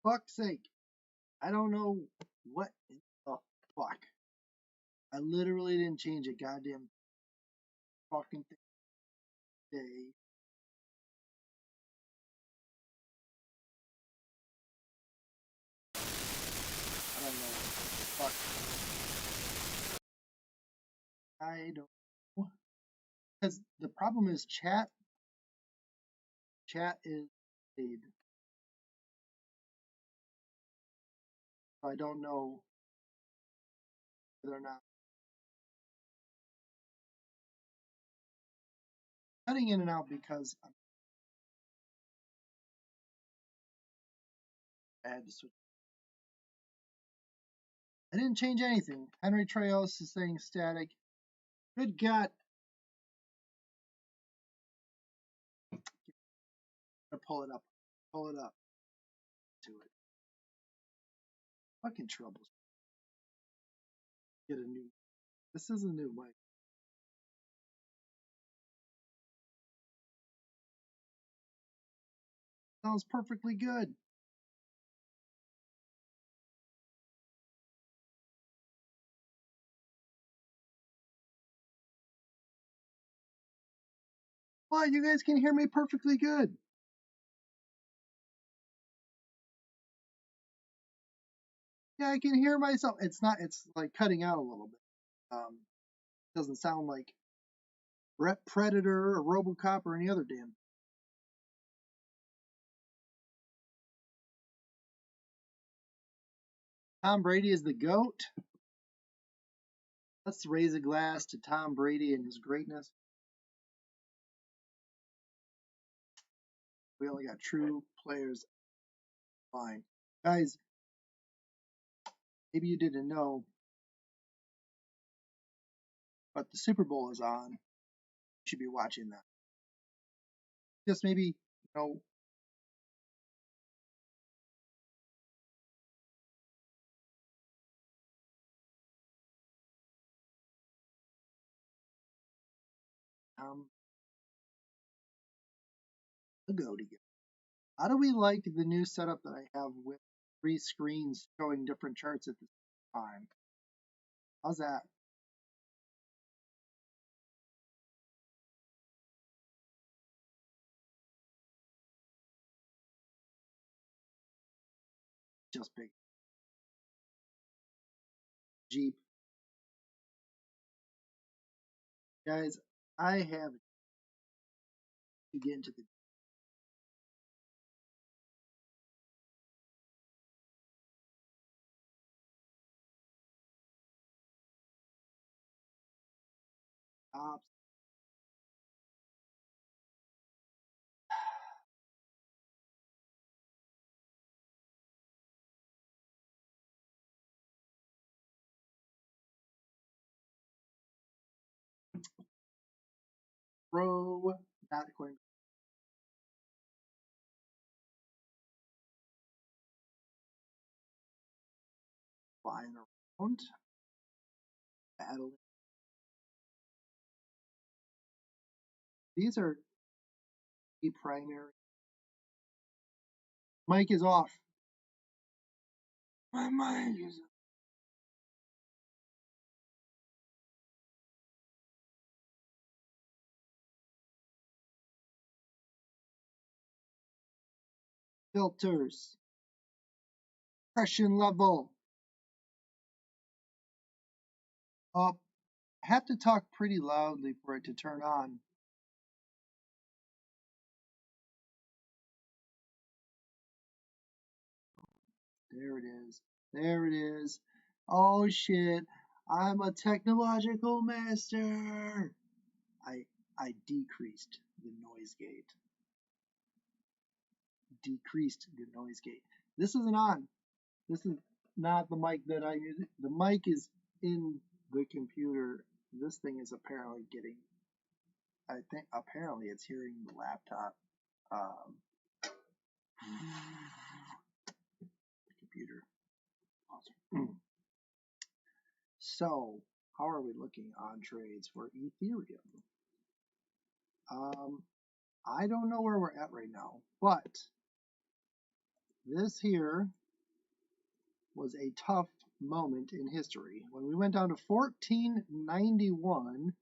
fuck's sake. I don't know what in the fuck. I literally didn't change a goddamn fucking thing today. I don't know what the fuck. I don't know. Because the problem is chat is paid. So I don't know whether or not cutting in and out because I had to switch. I didn't change anything. Henry Treos is saying static. Good God. I pull it up. Pull it up to it. Fucking troubles. Get a new. This is a new mic. Sounds perfectly good. Wow, you guys can hear me perfectly good. Yeah, I can hear myself. It's not, it's like cutting out a little bit. Doesn't sound like Predator or Robocop or any other damn. Tom Brady is the GOAT. Let's raise a glass to Tom Brady and his greatness. We only got true players. Fine. Guys, maybe you didn't know, but the Super Bowl is on. You should be watching that. Just maybe, you know, the GOAT again. How do we like the new setup that I have with 3 screens showing different charts at the same time? How's that? Just big. Jeep. Guys, I have to get into the tops. Row, not going flying around. Battling. These are the primary. Mic is off. My mic is off. Filters. Compression level. Up. I have to talk pretty loudly for it to turn on. There it is. There it is. Oh shit. I'm a technological master. I decreased the noise gate. Decreased the noise gate. This isn't on. This is not the mic that I use. The mic is in the computer. This thing is apparently getting, I think apparently it's hearing the laptop. Computer. Awesome. So, how are we looking on trades for Ethereum? I don't know where we're at right now, but This here was a tough moment in history. When we went down to 1491,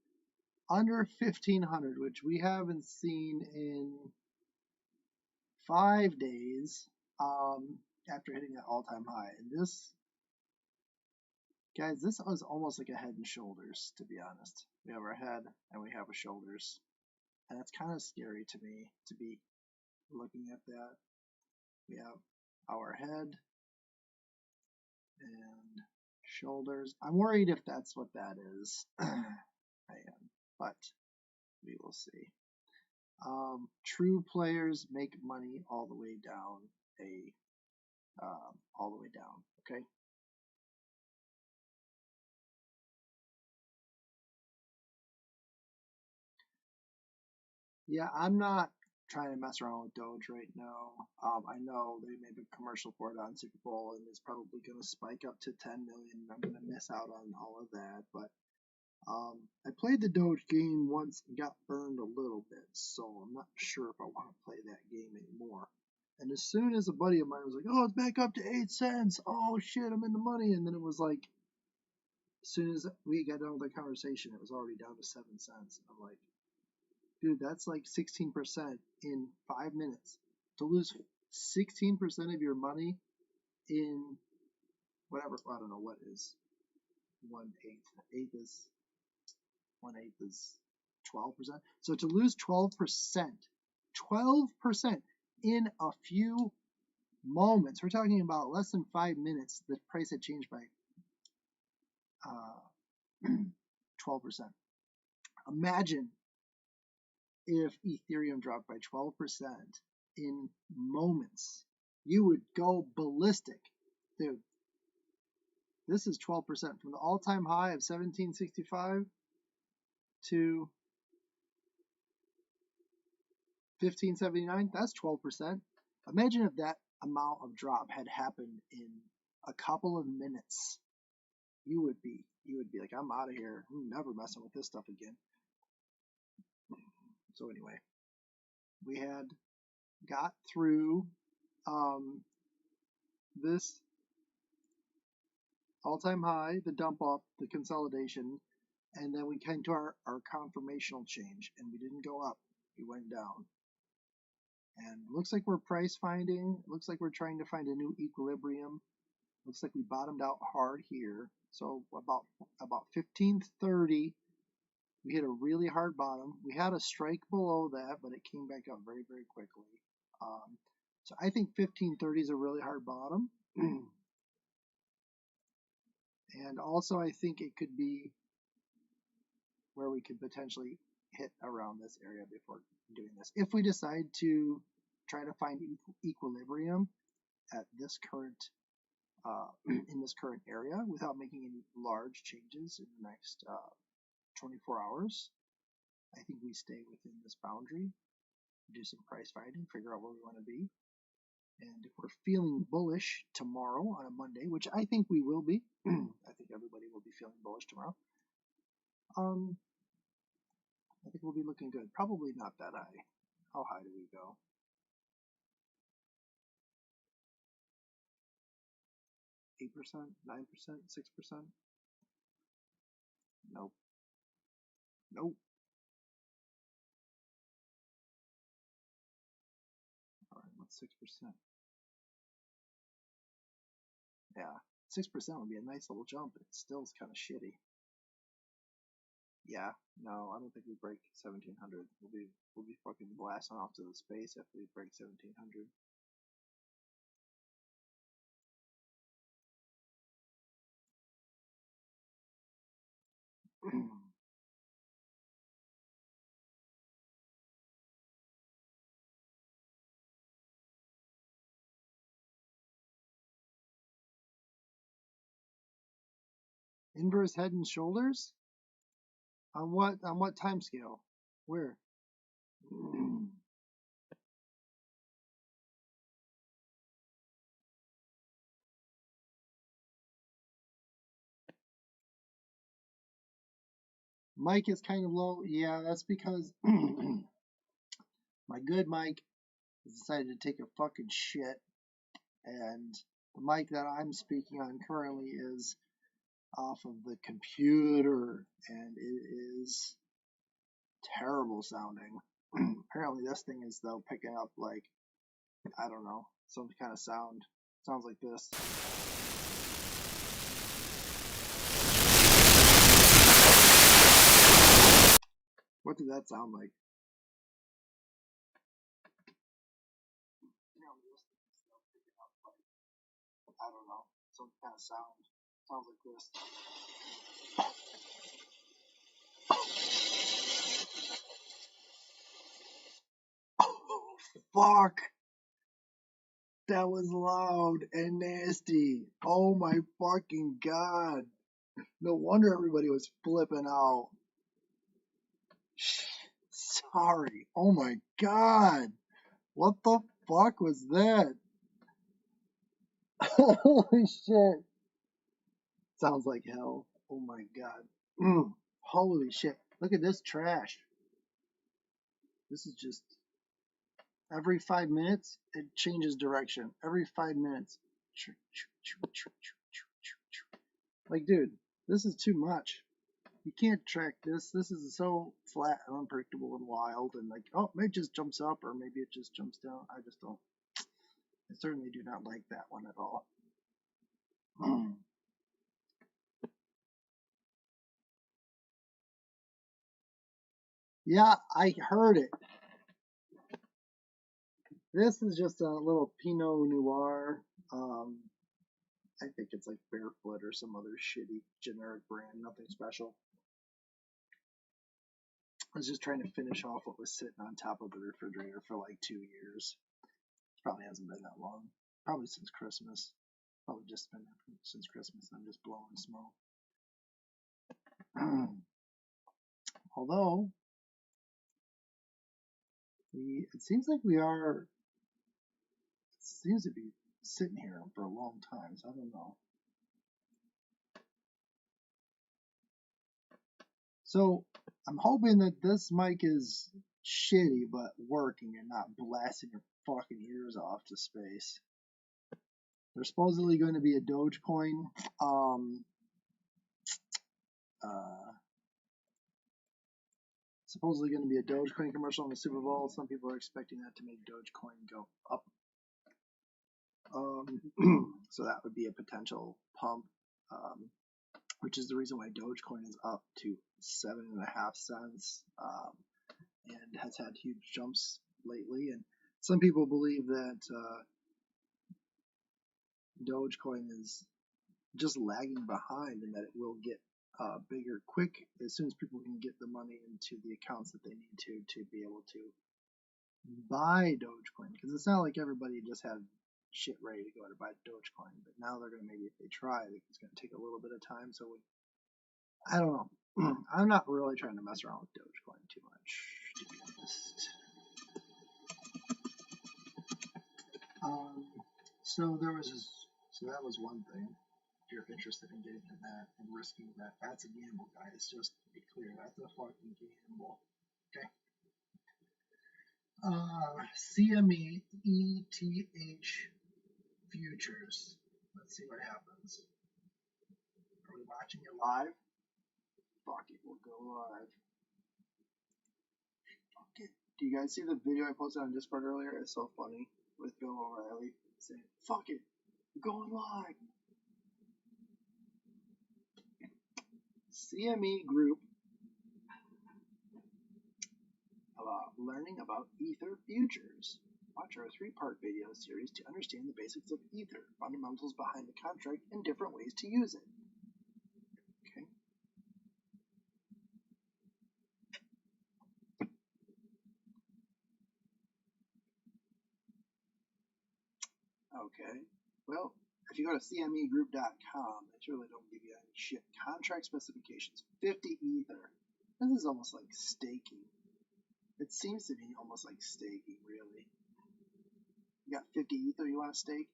under 1500, which we haven't seen in 5 days after hitting that all-time high. And this, guys, this was almost like a head and shoulders, to be honest. We have our head and we have our shoulders. And it's kind of scary to me to be looking at that. We have our head and shoulders. I'm worried if that's what that is. I am, but we will see. True players make money all the way down okay? Yeah, I'm not trying to mess around with Doge right now. I know they made a commercial for it on SuperBowl, and it's probably going to spike up to 10 million. I'm going to miss out on all of that, but I played the Doge game once and got burned a little bit, so I'm not sure if I want to play that game anymore. And as soon as a buddy of mine was like, "Oh, it's back up to 8 cents. Oh shit, I'm in the money," and then it was like, as soon as we got done with the conversation, it was already down to 7 cents. And I'm like, dude, that's like 16% in 5 minutes. To lose 16% of your money in whatever, I don't know what is 1/8. 1/8 is 12%. So to lose 12% in a few moments, we're talking about less than 5 minutes, the price had changed by 12%. Imagine if Ethereum dropped by 12% in moments. You would go ballistic. Dude, this is 12% from the all-time high of 1765 to 1579. That's 12%. Imagine if that amount of drop had happened in a couple of minutes. You would be like, I'm out of here. I'm never messing with this stuff again. So anyway, we had got through this all-time high, the dump up, the consolidation, and then we came to our confirmational change, and we didn't go up. We went down. And looks like we're price finding. Looks like we're trying to find a new equilibrium. Looks like we bottomed out hard here. So about 1530, we hit a really hard bottom. We had a strike below that, but it came back up very, very quickly. So I think 1530 is a really hard bottom. And also I think it could be where we could potentially hit around this area before doing this. If we decide to try to find equilibrium at this current in this current area without making any large changes in the next 24 hours, I think we stay within this boundary, do some price finding, figure out where we want to be. And if we're feeling bullish tomorrow on a Monday, which I think we will be, I think everybody will be feeling bullish tomorrow, I think we'll be looking good. Probably not that high. How high do we go? %, 8%, 9%, 6%? Nope. Nope. All right, what's 6%? Yeah, 6% would be a nice little jump. It still is kind of shitty. Yeah, no, I don't think we break 1700. We'll be fucking blasting off to the space if we break 1700. Inverse head and shoulders? On what time scale? Where? Mike is kind of low. Yeah, that's because my good Mike has decided to take a fucking shit And the mic that I'm speaking on currently is off of the computer, and it is terrible sounding. Apparently this thing is, though, picking up, like, I don't know, some kind of sound. Sounds like this. What did that sound like? I don't know, some kind of sound. Sounds like this. Oh, fuck! That was loud and nasty. Oh my fucking god. No wonder everybody was flipping out. Sorry. Oh my god. What the fuck was that? Holy shit. Sounds like hell. Oh my god. Holy shit. Look at this trash. This is just every 5 minutes it changes direction. Every 5 minutes. Like, dude, this is too much. You can't track this. This is so flat and unpredictable and wild, and like, oh, maybe it just jumps up or maybe it just jumps down. I just don't. I certainly do not like that one at all. Yeah, I heard it. This is just a little Pinot Noir. I think it's like Barefoot or some other shitty generic brand. Nothing special. I was just trying to finish off what was sitting on top of the refrigerator for like 2 years. Probably hasn't been that long. Probably since Christmas. Probably just been since Christmas. I'm just blowing smoke. Although, it seems like it seems to be sitting here for a long time, so I don't know. So, I'm hoping that this mic is shitty but working and not blasting your fucking ears off to space. There's supposedly going to be a Dogecoin supposedly going to be a Dogecoin commercial in the SuperBowl. Some people are expecting that to make Dogecoin go up. So that would be a potential pump, which is the reason why Dogecoin is up to 7.5 cents and has had huge jumps lately. And some people believe that Dogecoin is just lagging behind and that it will get bigger quick as soon as people can get the money into the accounts that they need to be able to buy Dogecoin. Because it's not like everybody just had shit ready to go to buy Dogecoin, but now they're going to, maybe if they try, it's going to take a little bit of time. So I don't know. I'm not really trying to mess around with Dogecoin too much, to be honest. So that was one thing. If you're interested in getting in that and risking that, that's a gamble, guys. Just to be clear, that's a fucking gamble. Okay. CME ETH futures. Let's see what happens. Are we watching it live? Fuck it, we'll go live. Fuck it. Do you guys see the video I posted on Discord earlier? It's so funny with Bill O'Reilly saying, fuck it, we're going live. CME Group learning about Ether futures. Watch our 3-part video series to understand the basics of Ether, fundamentals behind the contract, and different ways to use it. Okay. Okay. Well, if you go to cmegroup.com, they really don't give you any shit. Contract specifications, 50 Ether. This is almost like staking. It seems to be almost like staking, really. You got 50 Ether you want to stake?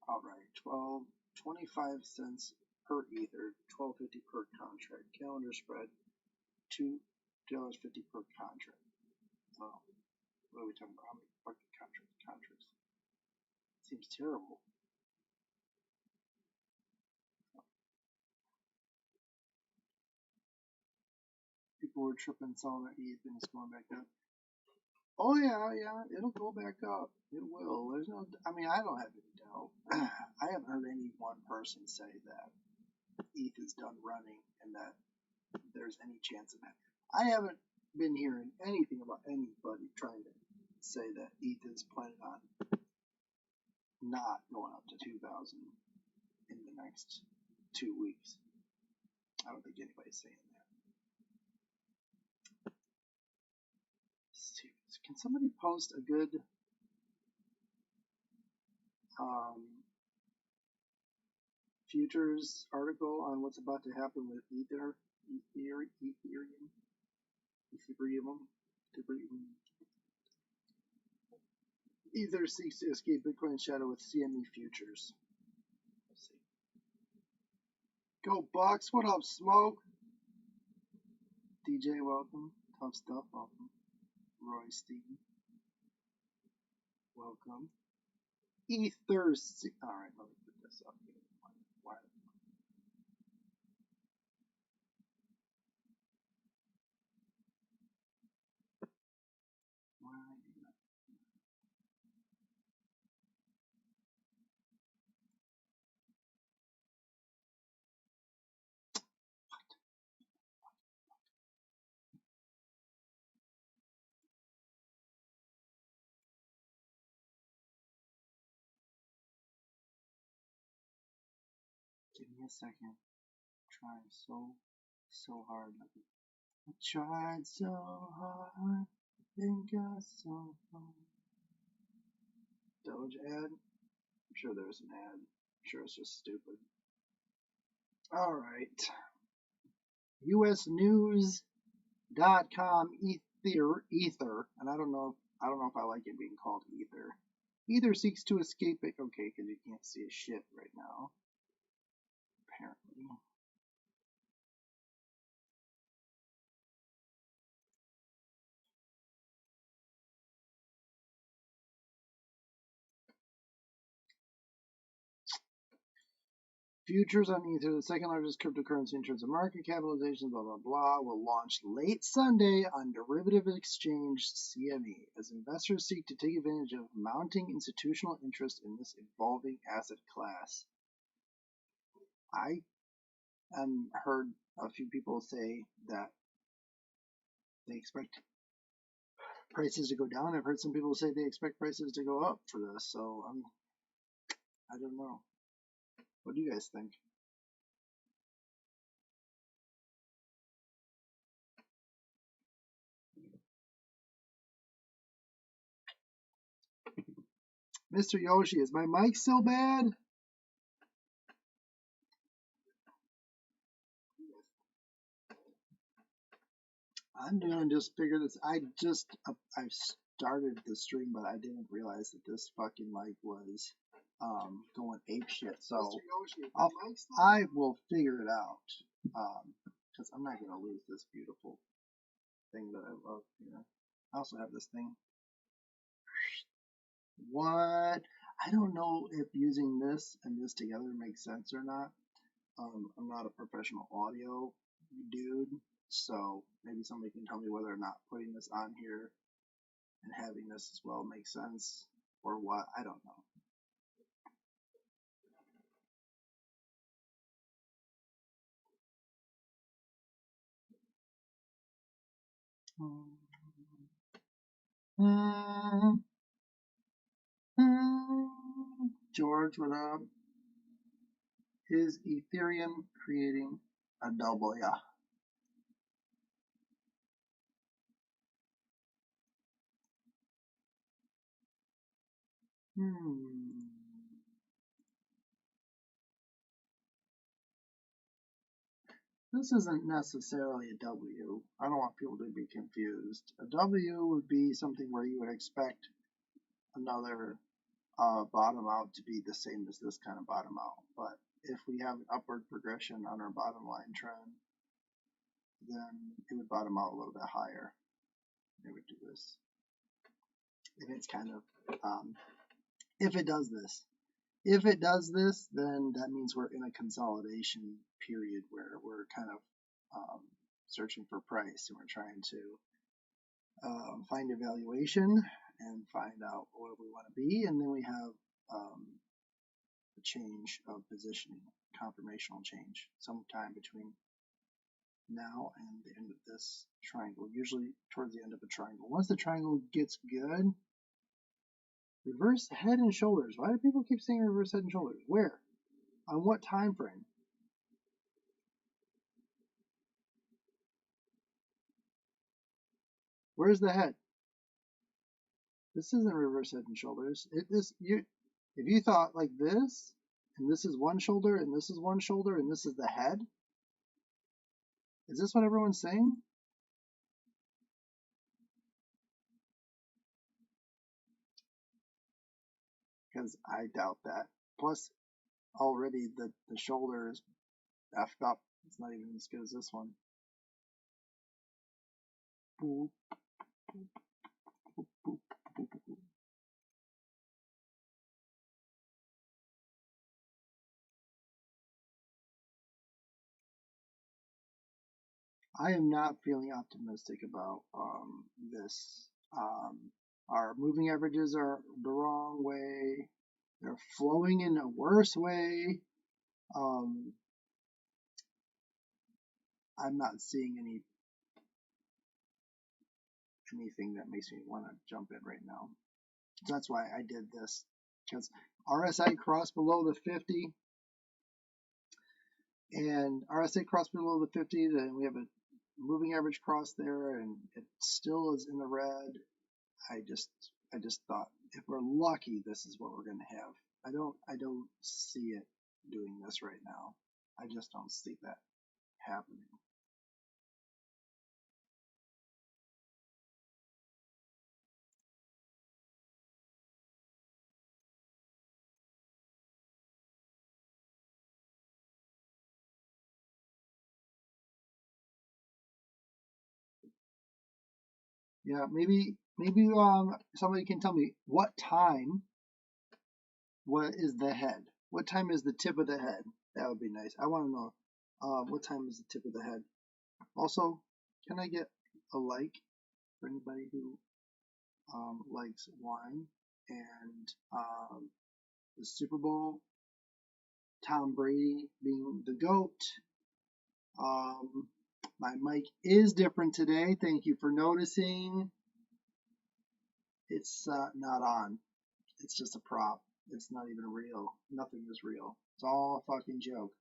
Alright, 25 cents per Ether, $12.50 per contract. Calendar spread, $2.50 per contract. Oh, what are we talking about? How many fucking contracts? seems terrible. People were tripping, selling their ETH, and it's going back up. Oh yeah, it'll go back up. It will. There's no. I mean, I don't have any doubt. I haven't heard any one person say that ETH is done running and that there's any chance of it. I haven't been hearing anything about anybody trying to say that ETH is planning on not going up to 2,000 in the next 2 weeks. I don't think anybody's saying that. Can somebody post a good futures article on what's about to happen with Ethereum? Ether seeks to escape Bitcoin's shadow with CME futures. Let's see. Go Bucks! What up, Smoke? DJ, welcome. Tough Stuff, welcome. Roy Steen, welcome. Ether. Alright, let me put this up here. Why? Give me a second. I'm trying so hard. I tried so hard. Think I so hard. Doge ad? I'm sure there's an ad. I'm sure it's just stupid. Alright. USnews.com Ether. And I don't know if I like it being called Ether. Ether seeks to escape it. Okay, because you can't see a shit right now. Apparently. Futures on Ether, the second largest cryptocurrency in terms of market capitalization, blah, blah, blah, will launch late Sunday on derivative exchange CME as investors seek to take advantage of mounting institutional interest in this evolving asset class. I heard a few people say that they expect prices to go down. I've heard some people say they expect prices to go up for this, so I don't know. What do you guys think? Mr. Yoshi, is my mic still bad? I'm gonna just figure this. I started the stream, but I didn't realize that this fucking mic was going ape shit. So I will figure it out because I'm not gonna lose this beautiful thing that I love here. I also have this thing. What? I don't know if using this and this together makes sense or not. I'm not a professional audio dude, so maybe somebody can tell me whether or not putting this on here and having this as well makes sense or what. I don't know. George, what up? Is Ethereum creating a double? Yeah. This isn't necessarily a W. I don't want people to be confused. A W would be something where you would expect another bottom out to be the same as this kind of bottom out. But if we have an upward progression on our bottom line trend, then it would bottom out a little bit higher. It would do this. If it's kind of, if it does this, If it does this, then that means we're in a consolidation period where we're kind of searching for price, and we're trying to find a valuation and find out where we want to be, and then we have a change of positioning, conformational change, sometime between now and the end of this triangle, usually towards the end of a triangle. Once the triangle gets good, reverse head and shoulders. Why do people keep saying reverse head and shoulders? Where? On what time frame? Where's the head? This isn't reverse head and shoulders. If you thought like this, and this is one shoulder, and this is one shoulder, and this is the head, is this what everyone's saying? Because I doubt that. Plus, already the shoulder is effed up. It's not even as good as this one. Boop, boop, boop, boop, boop, boop. I am not feeling optimistic about this. Our moving averages are the wrong way. They're flowing in a worse way. I'm not seeing anything that makes me want to jump in right now. So that's why I did this, because RSI crossed below the 50, and RSI crossed below the 50, then we have a moving average cross there, and it still is in the red. I just thought, if we're lucky, this is what we're going to have. I don't see it doing this right now. I just don't see that happening. Yeah, maybe somebody can tell me what time. What is the head? What time is the tip of the head? That would be nice. I want to know what time is the tip of the head. Also, can I get a like for anybody who likes wine and the Super Bowl, Tom Brady being the GOAT. My mic is different today. Thank you for noticing. It's not on. It's just a prop. It's not even real. Nothing is real. It's all a fucking joke.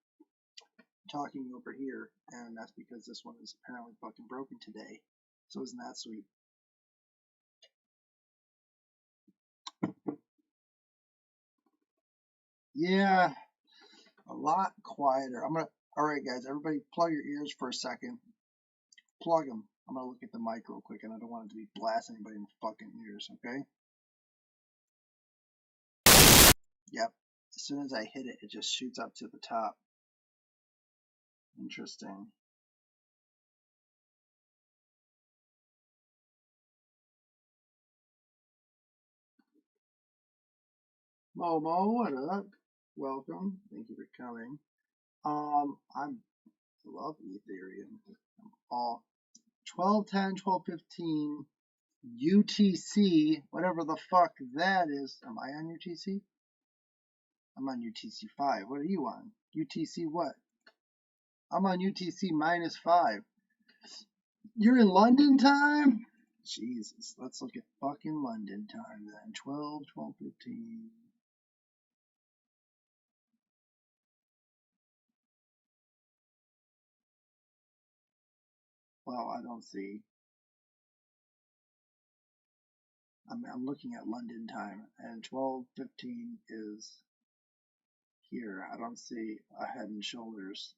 I'm talking over here, and that's because this one is apparently fucking broken today. So isn't that sweet? Yeah, a lot quieter. All right, guys, everybody plug your ears for a second. Plug them. I'm gonna look at the mic real quick, and I don't want it to be blasting anybody in the fucking ears, okay? Yep. As soon as I hit it, it just shoots up to the top. Interesting. Momo, what up? Welcome. Thank you for coming. I love Ethereum. All 1210, 1215, UTC, whatever the fuck that is. Am I on UTC? I'm on UTC 5. What are you on? UTC what? I'm on UTC -5. You're in London time? Jesus. Let's look at fucking London time then. 12, 1215. Well, I don't see. I'm looking at London time, and 12:15 is here. I don't see a head and shoulders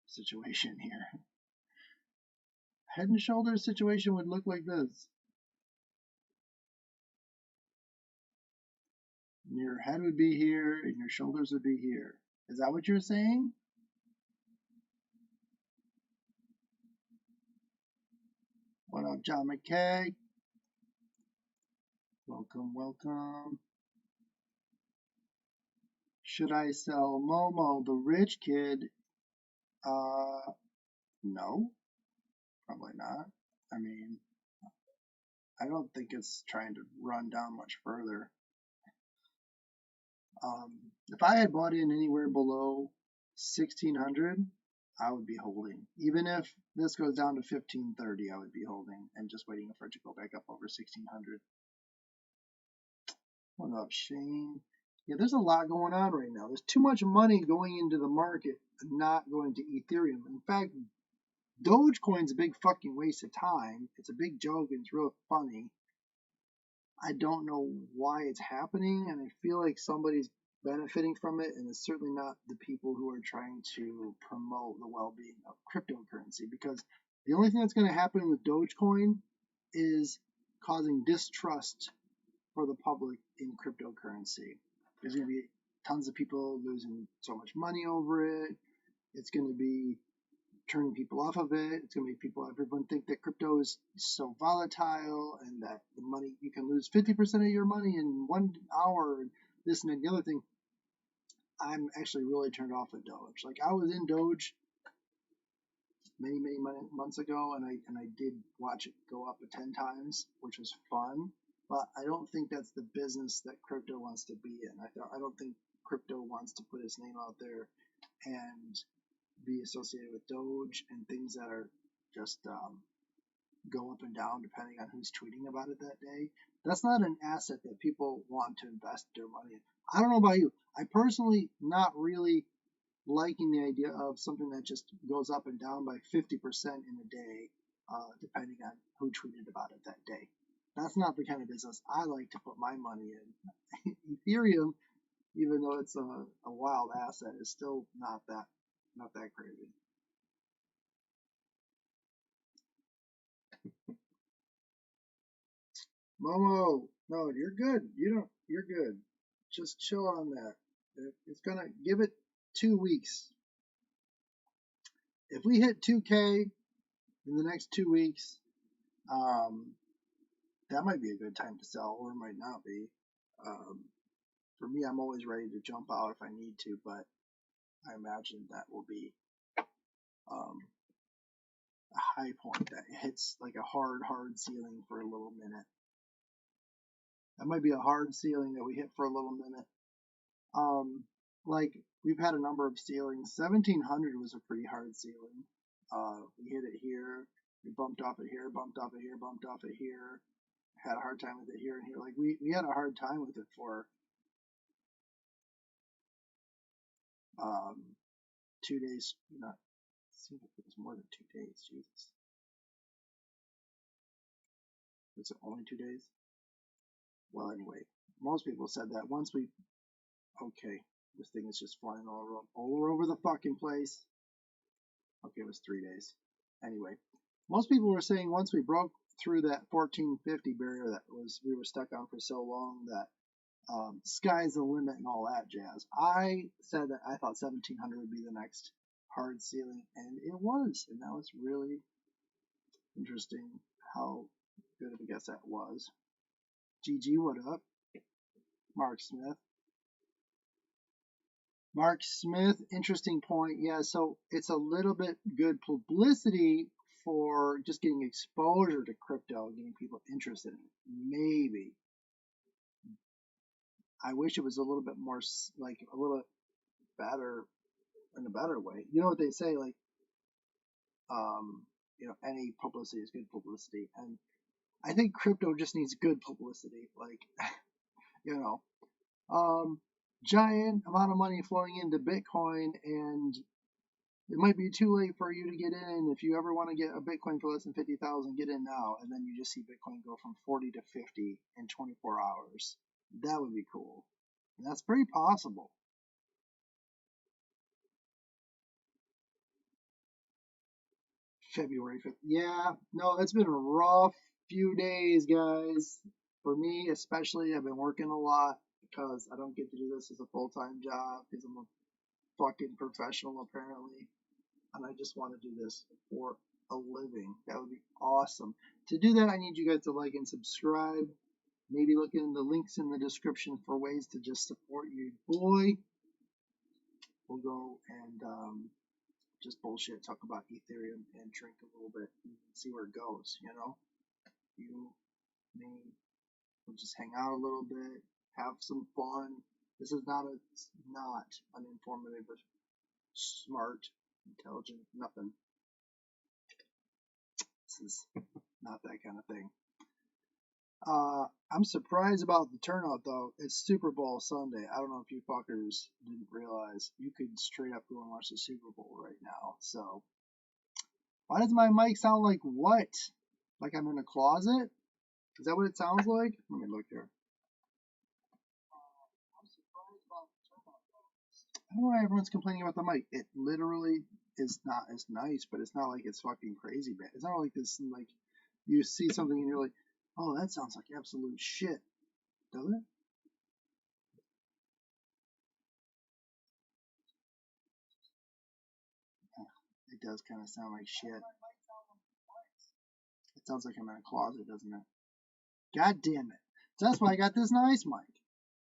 situation here. Head and shoulders situation would look like this. Your head would be here, and your shoulders would be here. Is that what you're saying? What up, John McKay? Welcome, welcome. Should I sell Momo, the rich kid? No, probably not. I mean, I don't think it's trying to run down much further. If I had bought in anywhere below 1600, I would be holding. Even if this goes down to 1530, I would be holding and just waiting for it to go back up over 1600. What up, Shane? Yeah, there's a lot going on right now. There's too much money going into the market and not going to Ethereum. In fact, Dogecoin's a big fucking waste of time. It's a big joke and it's real funny. I don't know why it's happening, and I feel like somebody's benefiting from it, and it's certainly not the people who are trying to promote the well-being of cryptocurrency, because the only thing that's going to happen with Dogecoin is causing distrust for the public in cryptocurrency. There's going to be tons of people losing so much money over it. It's going to be turning people off of it. It's going to make everyone think that crypto is so volatile and that the money, you can lose 50% of your money in 1 hour and this and the other thing. I'm actually really turned off of Doge. Like, I was in Doge many months ago, and I did watch it go up 10 times, which was fun. But I don't think that's the business that crypto wants to be in. I don't think crypto wants to put its name out there and be associated with Doge and things that are just go up and down depending on who's tweeting about it that day. That's not an asset that people want to invest their money in. I don't know about you. I personally not really liking the idea of something that just goes up and down by 50% in a day, depending on who tweeted about it that day. That's not the kind of business I like to put my money in. Ethereum, even though it's a wild asset, is still not that crazy. Momo, no, you're good. You're good. Just chill on that. It's gonna give it 2 weeks. If we hit 2K in the next 2 weeks, that might be a good time to sell, or it might not be. For me, I'm always ready to jump out if I need to, but I imagine that will be a high point that hits like a hard ceiling for a little minute. That might be a hard ceiling that we hit for a little minute. Like, we've had a number of ceilings. 1700 was a pretty hard ceiling. We hit it here, we bumped off it here, bumped off it here, bumped off it here, had a hard time with it here and here. Like, we had a hard time with it for 2 days. Not, it seems like it was more than 2 days. Jesus. Was it only 2 days? Well, anyway, most people said that once we, okay, this thing is just flying all over the fucking place. Okay, it was 3 days. Anyway, most people were saying once we broke through that 1450 barrier that we were stuck on for so long, that sky's the limit and all that jazz. I said that I thought 1700 would be the next hard ceiling, and it was, and that was really interesting how good of a guess that was. GG, what up? Mark Smith. Mark Smith, interesting point. Yeah, so it's a little bit good publicity for just getting exposure to crypto, getting people interested in it. Maybe. I wish it was a little bit more, like, a little better, in a better way. You know what they say, like, any publicity is good publicity. And I think crypto just needs good publicity. Like, giant amount of money flowing into Bitcoin, and it might be too late for you to get in. If you ever want to get a Bitcoin for less than 50,000, get in now. And then you just see Bitcoin go from 40 to 50 in 24 hours. That would be cool. And that's pretty possible. February 5th. Yeah, no, it's been a rough few days, guys. For me, especially, I've been working a lot because I don't get to do this as a full-time job because I'm a fucking professional, apparently. And I just want to do this for a living. That would be awesome. To do that, I need you guys to like and subscribe. Maybe look in the links in the description for ways to just support your boy. we'll go and just bullshit, talk about Ethereum and drink a little bit and see where it goes, you know? You, me, we'll just hang out a little bit, have some fun. This is not an informative, smart, intelligent, nothing. This is not that kind of thing. I'm surprised about the turnout though. It's Super Bowl Sunday. I don't know if you fuckers didn't realize you could straight up go and watch the Super Bowl right now. So, why does my mic sound like what? Like I'm in a closet? Is that what it sounds like? Let me look here. I'm surprised about the turnout though. I don't know why everyone's complaining about the mic. It literally is not as nice, but it's not like it's fucking crazy bad. It's not like this, like, you see something and you're like, oh, that sounds like absolute shit. Does it? It does kind of sound like shit. It sounds like I'm in a closet, doesn't it? God damn it. So that's why I got this nice mic.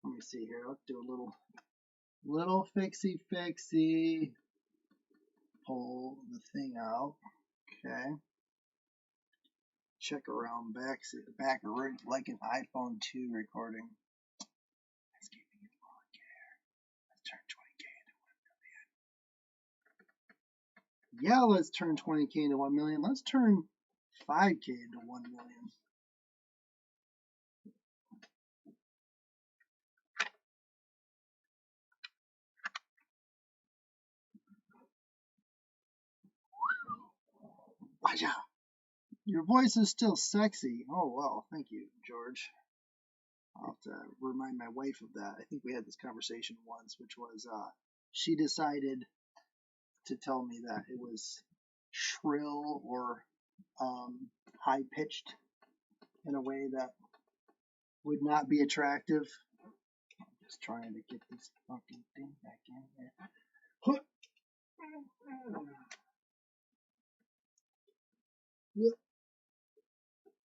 Let me see here. Let's do a little fixie. Pull the thing out. Okay. Check around back like an iPhone 2 recording. Let's keep it on here. Let's turn 20K into 1 million. Yeah, let's turn 20K into 1 million. Let's turn 5K into 1 million. Waja. Your voice is still sexy. Oh, well, thank you, George. I'll have to remind my wife of that. I think we had this conversation once, which was she decided to tell me that it was shrill or high-pitched in a way that would not be attractive. I'm just trying to get this fucking thing back in there.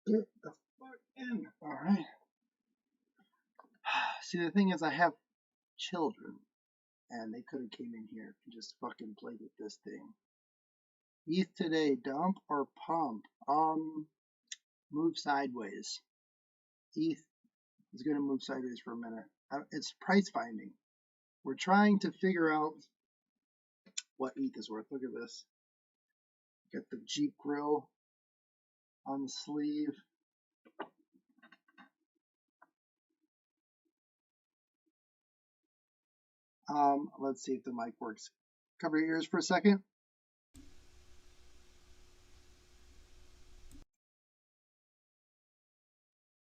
Get the fuck in. Alright. See, the thing is, I have children, and they could have came in here and just fucking played with this thing. ETH today, dump or pump? Move sideways. ETH is going to move sideways for a minute. It's price finding. We're trying to figure out what ETH is worth. Look at this. Got the Jeep grill on the sleeve. Let's see if the mic works. Cover your ears for a second.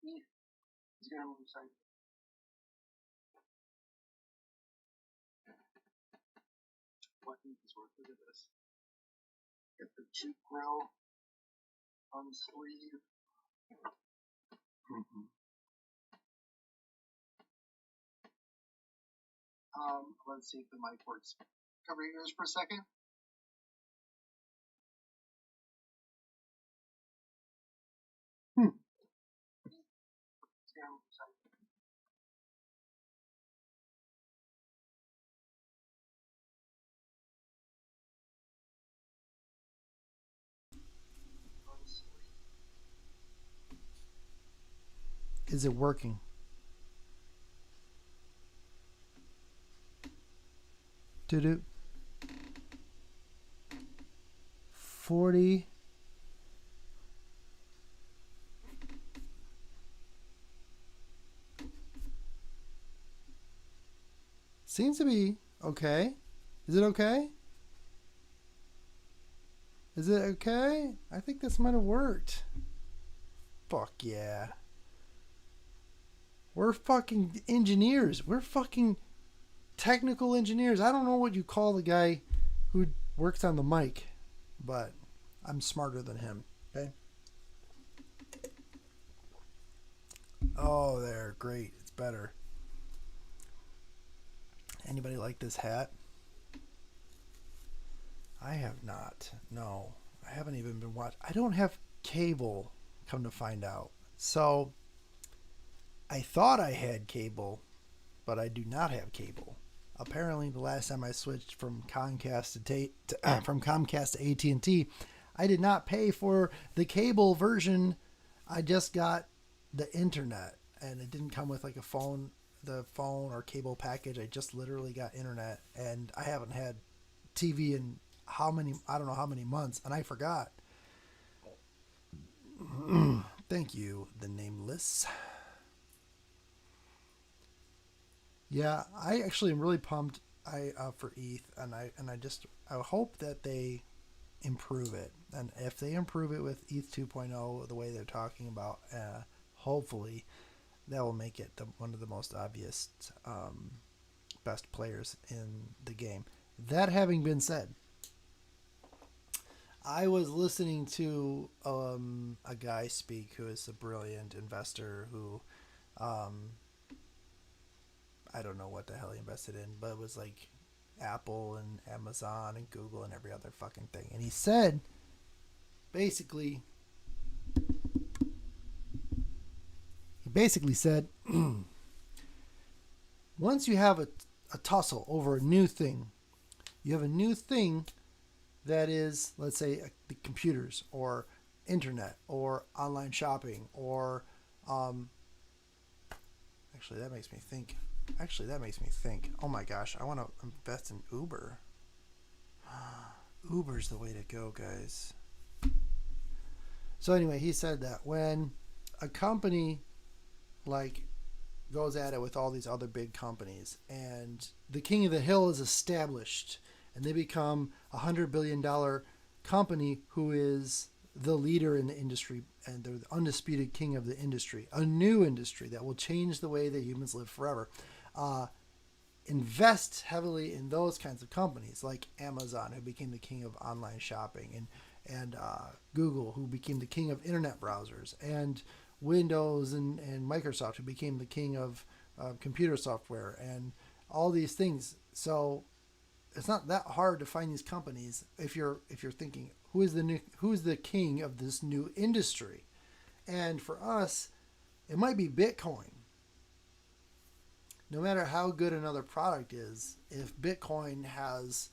It's gonna move sideways. What ETH is worth? Look at this. Got the Jeep grill on the sleeve. Let's see if the mic works. Cover your ears for a second. It's gonna move sideways. Is it working? Doo-doo. 40. Seems to be okay. Is it okay? Is it okay? I think this might have worked. Fuck yeah. We're fucking engineers. We're fucking technical engineers. I don't know what you call the guy who works on the mic, but I'm smarter than him. Okay. Oh, there. Great. It's better. Anybody like this hat? I have not. No. I haven't even been watching. I don't have cable, come to find out. So I thought I had cable, but I do not have cable. apparently the last time I switched from Comcast from Comcast to AT&T, I did not pay for the cable version. I just got the internet, and it didn't come with like the phone or cable package. I just literally got internet, and I haven't had TV in I don't know how many months, and I forgot. Thank you, the nameless. Yeah, I actually am really pumped for ETH, and I hope that they improve it. And if they improve it with ETH 2.0 the way they're talking about, hopefully that will make it one of the most obvious best players in the game. That having been said, I was listening to a guy speak who is a brilliant investor who um, I don't know what the hell he invested in, but it was like Apple and Amazon and Google and every other fucking thing. And he said basically said once you have a tussle over a new thing, you have a new thing that is, let's say, the computers or internet or online shopping or actually that makes me think. Oh my gosh, I want to invest in Uber. Uber's the way to go, guys. So anyway, he said that when a company like goes at it with all these other big companies and the king of the hill is established and they become $100 billion company who is the leader in the industry and they're the undisputed king of the industry, a new industry that will change the way that humans live forever. Invest heavily in those kinds of companies like Amazon, who became the king of online shopping, and Google, who became the king of internet browsers, and Windows and Microsoft, who became the king of computer software, and all these things. So it's not that hard to find these companies if you're thinking who's the king of this new industry. And for us, it might be Bitcoin. No matter how good another product is, if Bitcoin has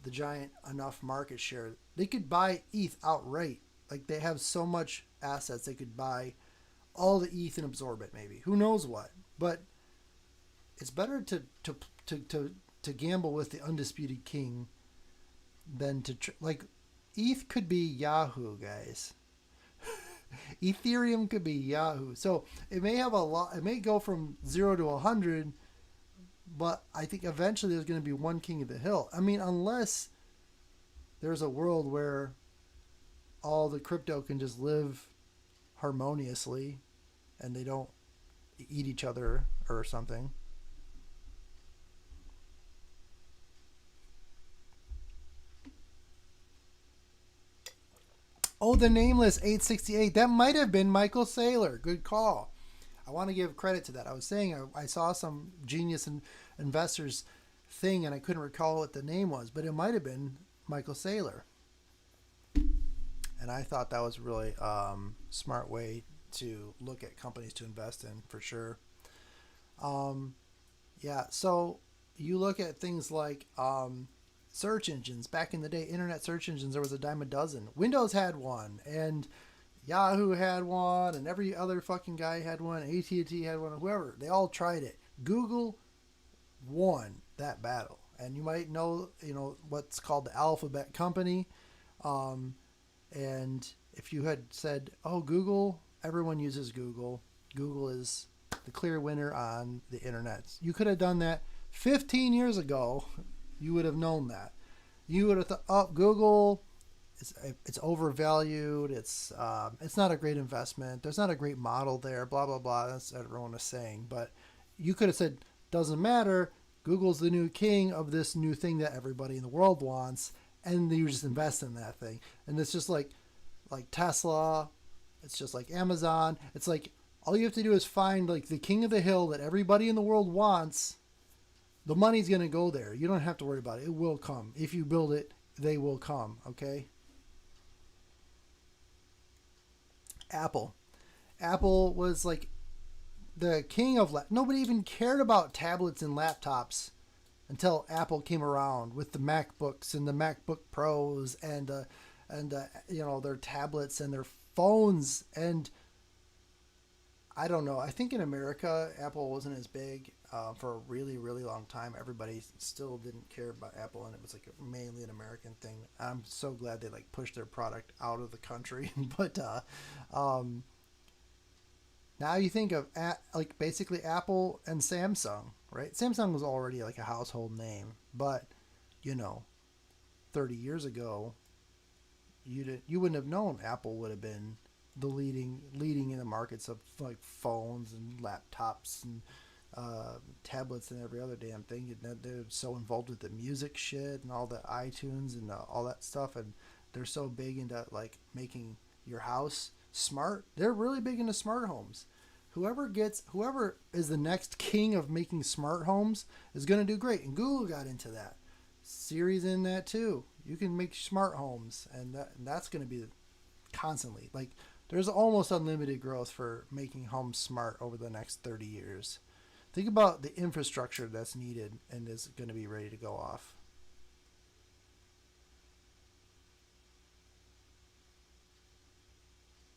the giant enough market share, they could buy ETH outright. Like they have so much assets, they could buy all the ETH and absorb it. Maybe, who knows what? But it's better to gamble with the undisputed king than like ETH could be Yahoo, guys. Ethereum could be Yahoo. So it may have a lot. It may go from 0 to 100, but I think eventually there's going to be one king of the hill. I mean, unless there's a world where all the crypto can just live harmoniously and they don't eat each other or something. Oh, the nameless 868. That might have been Michael Saylor. Good call. I want to give credit to that. I was saying I saw some genius investors thing and I couldn't recall what the name was, but it might have been Michael Saylor. And I thought that was really smart way to look at companies to invest in for sure. Yeah, so you look at things like search engines. Back in the day, internet search engines, there was a dime a dozen. Windows had one, and Yahoo had one, and every other fucking guy had one. AT&T had one, whoever. They all tried it. Google won that battle. And you might know, what's called the Alphabet Company. And if you had said, oh, Google, everyone uses Google. Google is the clear winner on the internet. You could have done that 15 years ago. You would have known that. You would have thought, oh, Google, it's overvalued. It's not a great investment. There's not a great model there. Blah blah blah. That's what everyone is saying. But you could have said, doesn't matter. Google's the new king of this new thing that everybody in the world wants, and you just invest in that thing. And it's just like Tesla. It's just like Amazon. It's like all you have to do is find like the king of the hill that everybody in the world wants. The money's going to go there. You don't have to worry about it. It will come. If you build it, they will come. Okay? Apple. Apple was like the king of nobody even cared about tablets and laptops until Apple came around with the MacBooks and the MacBook Pros and their tablets and their phones. And I don't know. I think in America, Apple wasn't as big for a really, really long time. Everybody still didn't care about Apple, and it was like mainly an American thing. I'm so glad they like pushed their product out of the country. But um, now you think of like basically Apple and Samsung, right? Samsung was already like a household name, but you know, 30 years ago, you wouldn't have known Apple would have been the leading in the markets of like phones and laptops and tablets and every other damn thing. They're so involved with the music shit and all the iTunes and all that stuff, and they're so big into like making your house smart. They're really big into smart homes. Whoever is the next king of making smart homes is going to do great. And Google got into that. Siri's in that too. You can make smart homes, and that's going to be constantly like there's almost unlimited growth for making homes smart over the next 30 years. Think about the infrastructure that's needed and is going to be ready to go off.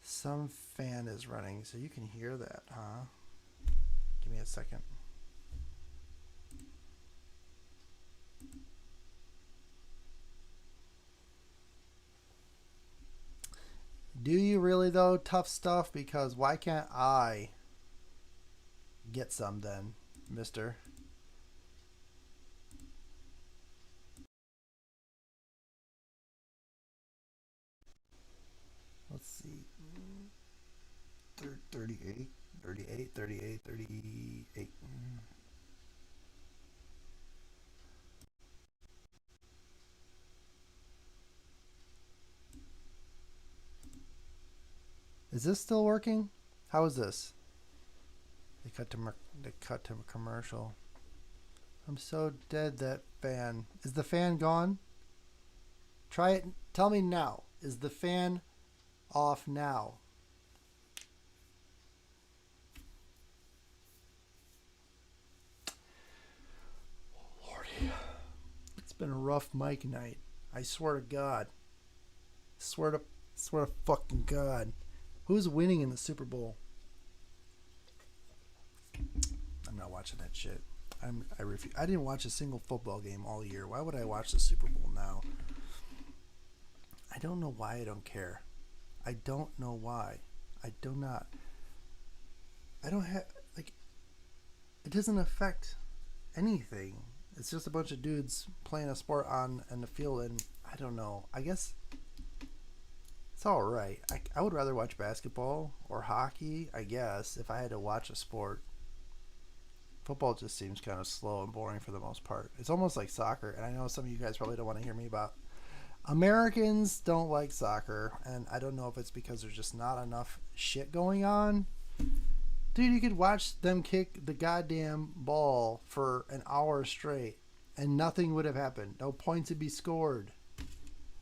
Some fan is running, so you can hear that, huh? Give me a second. Do you really though? Tough stuff, because why can't I get some then, mister? Let's see. 38, 38, 38, 38. Is this still working? How is this? They cut to a commercial. I'm so dead that fan. Is the fan gone? Try it. Tell me now. Is the fan off now? Lordy. It's been a rough mic night. I swear to God. Swear to fucking God. Who's winning in the Super Bowl? I'm not watching that shit. I refuse. I didn't watch a single football game all year. Why would I watch the Super Bowl now? I don't know why I don't care. I don't know why. I do not. I don't have like. It doesn't affect anything. It's just a bunch of dudes playing a sport on in the field, and I don't know. I guess it's all right. I would rather watch basketball or hockey. I guess if I had to watch a sport. Football just seems kind of slow and boring for the most part. It's almost like soccer, and I know some of you guys probably don't want to hear me about. Americans don't like soccer, and I don't know if it's because there's just not enough shit going on. Dude, you could watch them kick the goddamn ball for an hour straight, and nothing would have happened. No points would be scored.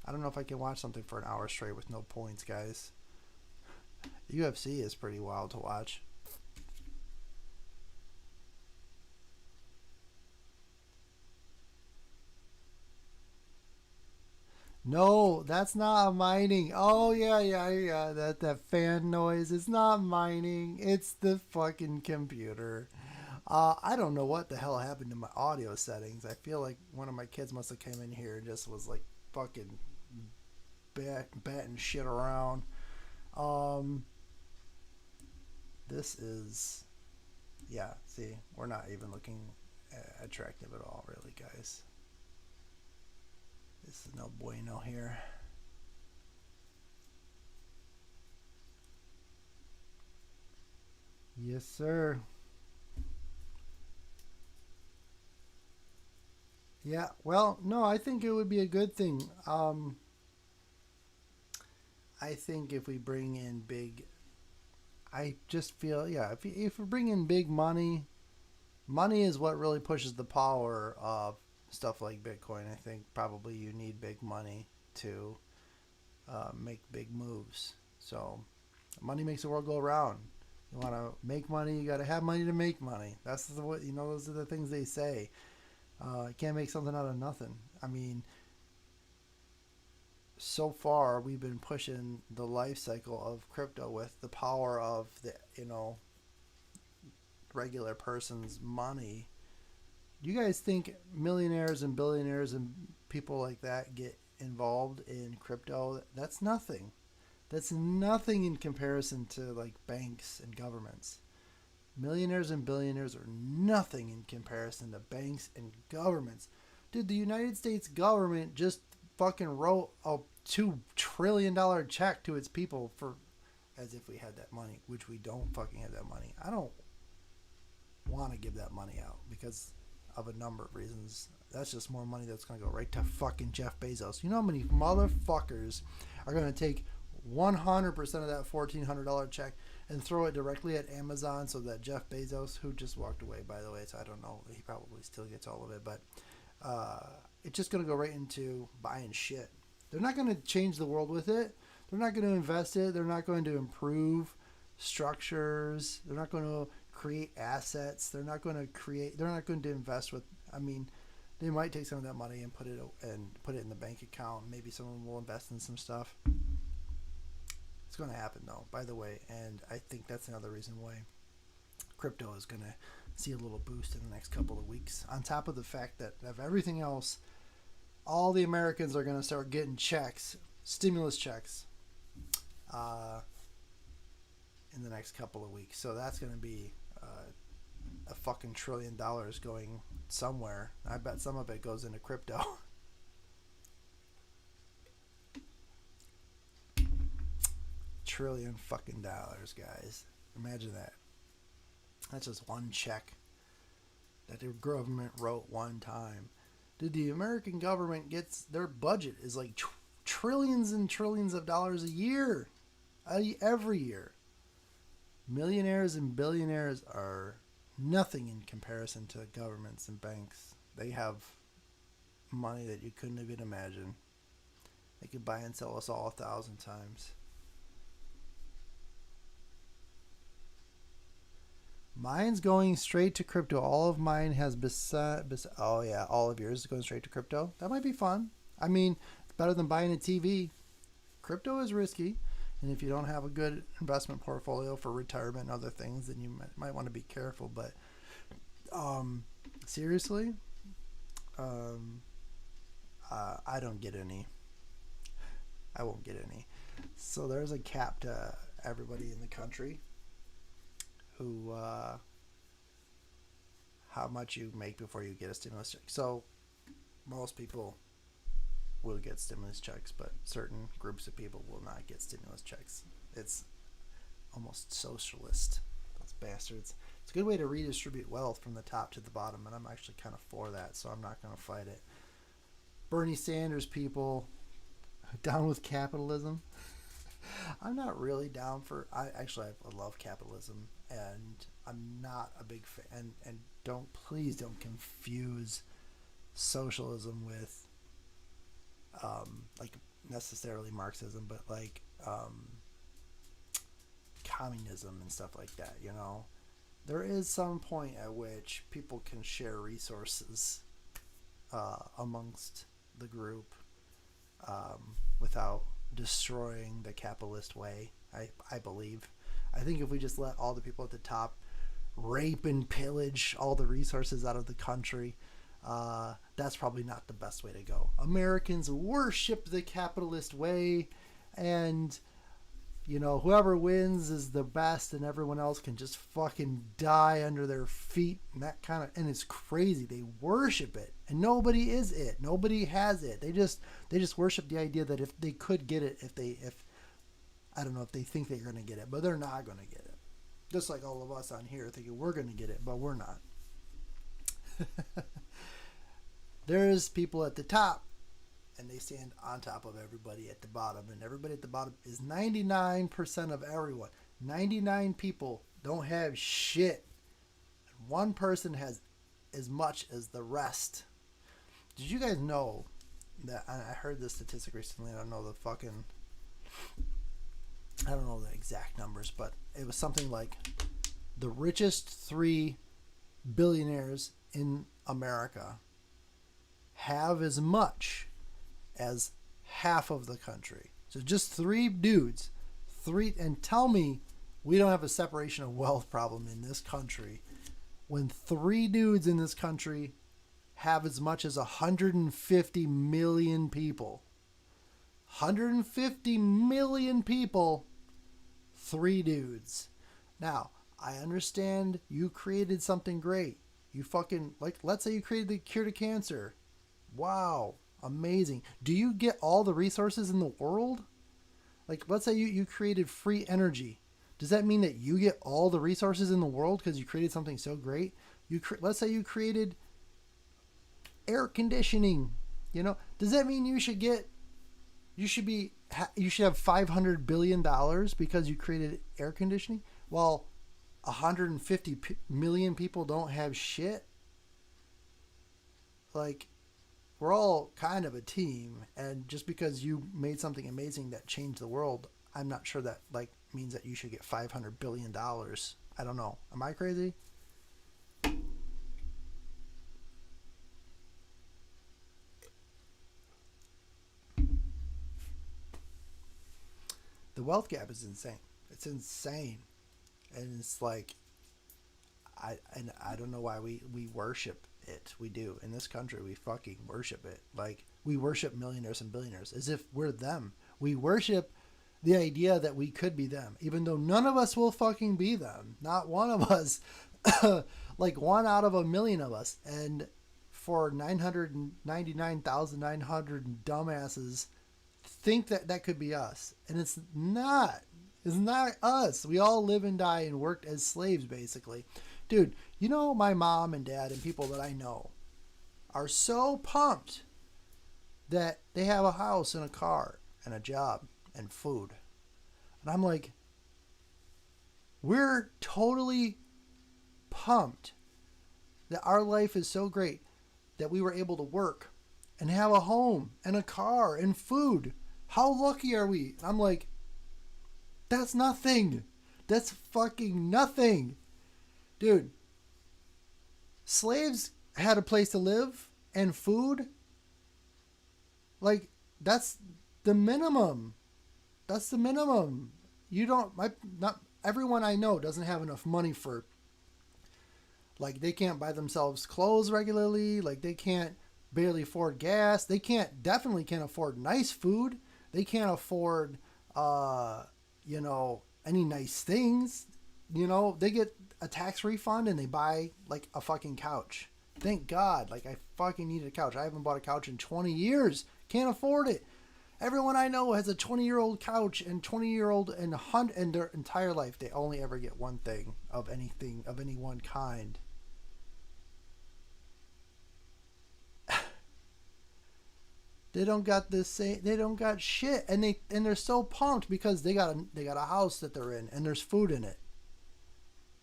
I don't know if I can watch something for an hour straight with no points, guys. UFC is pretty wild to watch. No, that's not mining. Oh yeah. That fan noise. It's not mining. It's the fucking computer. I don't know what the hell happened to my audio settings. I feel like one of my kids must have came in here and just was like fucking batting shit around. Um, this is yeah. See, we're not even looking attractive at all, really, guys. This is no bueno here. Yes, sir. Yeah, well, no, I think it would be a good thing. I think if we bring in big, I just feel, yeah, if we bring in big money, money is what really pushes the power of stuff like Bitcoin. I think probably you need big money to make big moves. So money makes the world go around. You want to make money, you got to have money to make money. That's the what those are the things they say. You can't make something out of nothing. I mean, so far we've been pushing the life cycle of crypto with the power of the regular person's money. Do you guys think millionaires and billionaires and people like that get involved in crypto? That's nothing. That's nothing in comparison to like banks and governments. Millionaires and billionaires are nothing in comparison to banks and governments. Dude, the United States government just fucking wrote a $2 trillion check to its people for as if we had that money, which we don't fucking have that money. I don't want to give that money out because of a number of reasons. That's just more money that's going to go right to fucking Jeff Bezos. You know how many motherfuckers are going to take 100% of that $1,400 check and throw it directly at Amazon so that Jeff Bezos, who just walked away, by the way, so I don't know, he probably still gets all of it, but it's just going to go right into buying shit. They're not going to change the world with it. They're not going to invest it. They're not going to improve structures. They're not going to create assets. They're not going to invest with, I mean, they might take some of that money and put it in the bank account. Maybe someone will invest in some stuff. It's going to happen though, by the way, and I think that's another reason why crypto is going to see a little boost in the next couple of weeks. On top of the fact that of everything else, all the Americans are going to start getting checks, stimulus checks, in the next couple of weeks. So that's going to be a fucking $1 trillion going somewhere. I bet some of it goes into crypto. Trillion fucking dollars, guys. Imagine that. That's just one check that the government wrote one time. Dude, the American government gets their budget is like trillions and trillions of dollars a year, every year. Millionaires and billionaires are nothing in comparison to governments and banks. They have money that you couldn't even imagine. They could buy and sell us all 1,000 times. Mine's going straight to crypto. All of mine has oh yeah, all of yours is going straight to crypto. That might be fun. I mean, it's better than buying a TV. Crypto is risky, and if you don't have a good investment portfolio for retirement and other things, then you might want to be careful. But seriously, I don't get any. I won't get any. So there's a cap to everybody in the country who how much you make before you get a stimulus check. So most people will get stimulus checks, but certain groups of people will not get stimulus checks. It's almost socialist, those bastards. It's a good way to redistribute wealth from the top to the bottom, and I'm actually kind of for that, so I'm not going to fight it. Bernie Sanders people, down with capitalism. I'm not really down for. I love capitalism, and I'm not a big fan. And please don't confuse socialism with like necessarily Marxism, but like communism and stuff like that. You know, there is some point at which people can share resources amongst the group without destroying the capitalist way. I believe. I think if we just let all the people at the top rape and pillage all the resources out of the country, that's probably not the best way to go. Americans worship the capitalist way, and you know, whoever wins is the best, and everyone else can just fucking die under their feet, and that kind of, and it's crazy. They worship it, and nobody is it. Nobody has it. They just worship the idea that if they could get it, if I don't know if they think they're going to get it, but they're not going to get it. Just like all of us on here thinking we're going to get it, but we're not. There's people at the top, and they stand on top of everybody at the bottom, and everybody at the bottom is 99% of everyone. 99 people don't have shit, and one person has as much as the rest. Did you guys know that? I heard this statistic recently. I don't know the exact numbers, but it was something like the richest 3 billionaires in America have as much as half of the country. So just 3 dudes, and tell me we don't have a separation of wealth problem in this country when 3 dudes in this country have as much as 150 million people. 150 million people, 3 dudes. Now, I understand you created something great. You fucking, like, let's say you created the cure to cancer. Wow, amazing. Do you get all the resources in the world? Like, let's say you created free energy. Does that mean that you get all the resources in the world because you created something so great? Let's say you created air conditioning. You know, does that mean you should have $500 billion because you created air conditioning? Well, 150 million people don't have shit. Like, we're all kind of a team, and just because you made something amazing that changed the world, I'm not sure that like means that you should get $500 billion. I don't know. Am I crazy? The wealth gap is insane. It's insane. And it's like, I don't know why we worship it. We do. In this country, we fucking worship it. Like, we worship millionaires and billionaires as if we're them. We worship the idea that we could be them, even though none of us will fucking be them. Not one of us. Like 1 out of a million of us. And for 999,900 dumbasses think that that could be us. And it's not. It's not us. We all live and die and worked as slaves, basically. Dude, you know, my mom and dad and people that I know are so pumped that they have a house and a car and a job and food. And I'm like, we're totally pumped that our life is so great that we were able to work and have a home and a car and food. How lucky are we? I'm like, that's nothing. That's fucking nothing. Dude, slaves had a place to live and food. Like, that's the minimum. That's the minimum. Not everyone I know doesn't have enough money for, like, they can't buy themselves clothes regularly. Like, they can't barely afford gas. They definitely can't afford nice food. They can't afford, any nice things. You know, they get a tax refund and they buy like a fucking couch. Thank God. Like, I fucking needed a couch. I haven't bought a couch in 20 years. Can't afford it. Everyone I know has a 20-year-old couch and 20-year-old and their entire life they only ever get one thing of anything of any one kind. They don't got this same. They don't got shit, and they're so pumped because they got a house that they're in and there's food in it.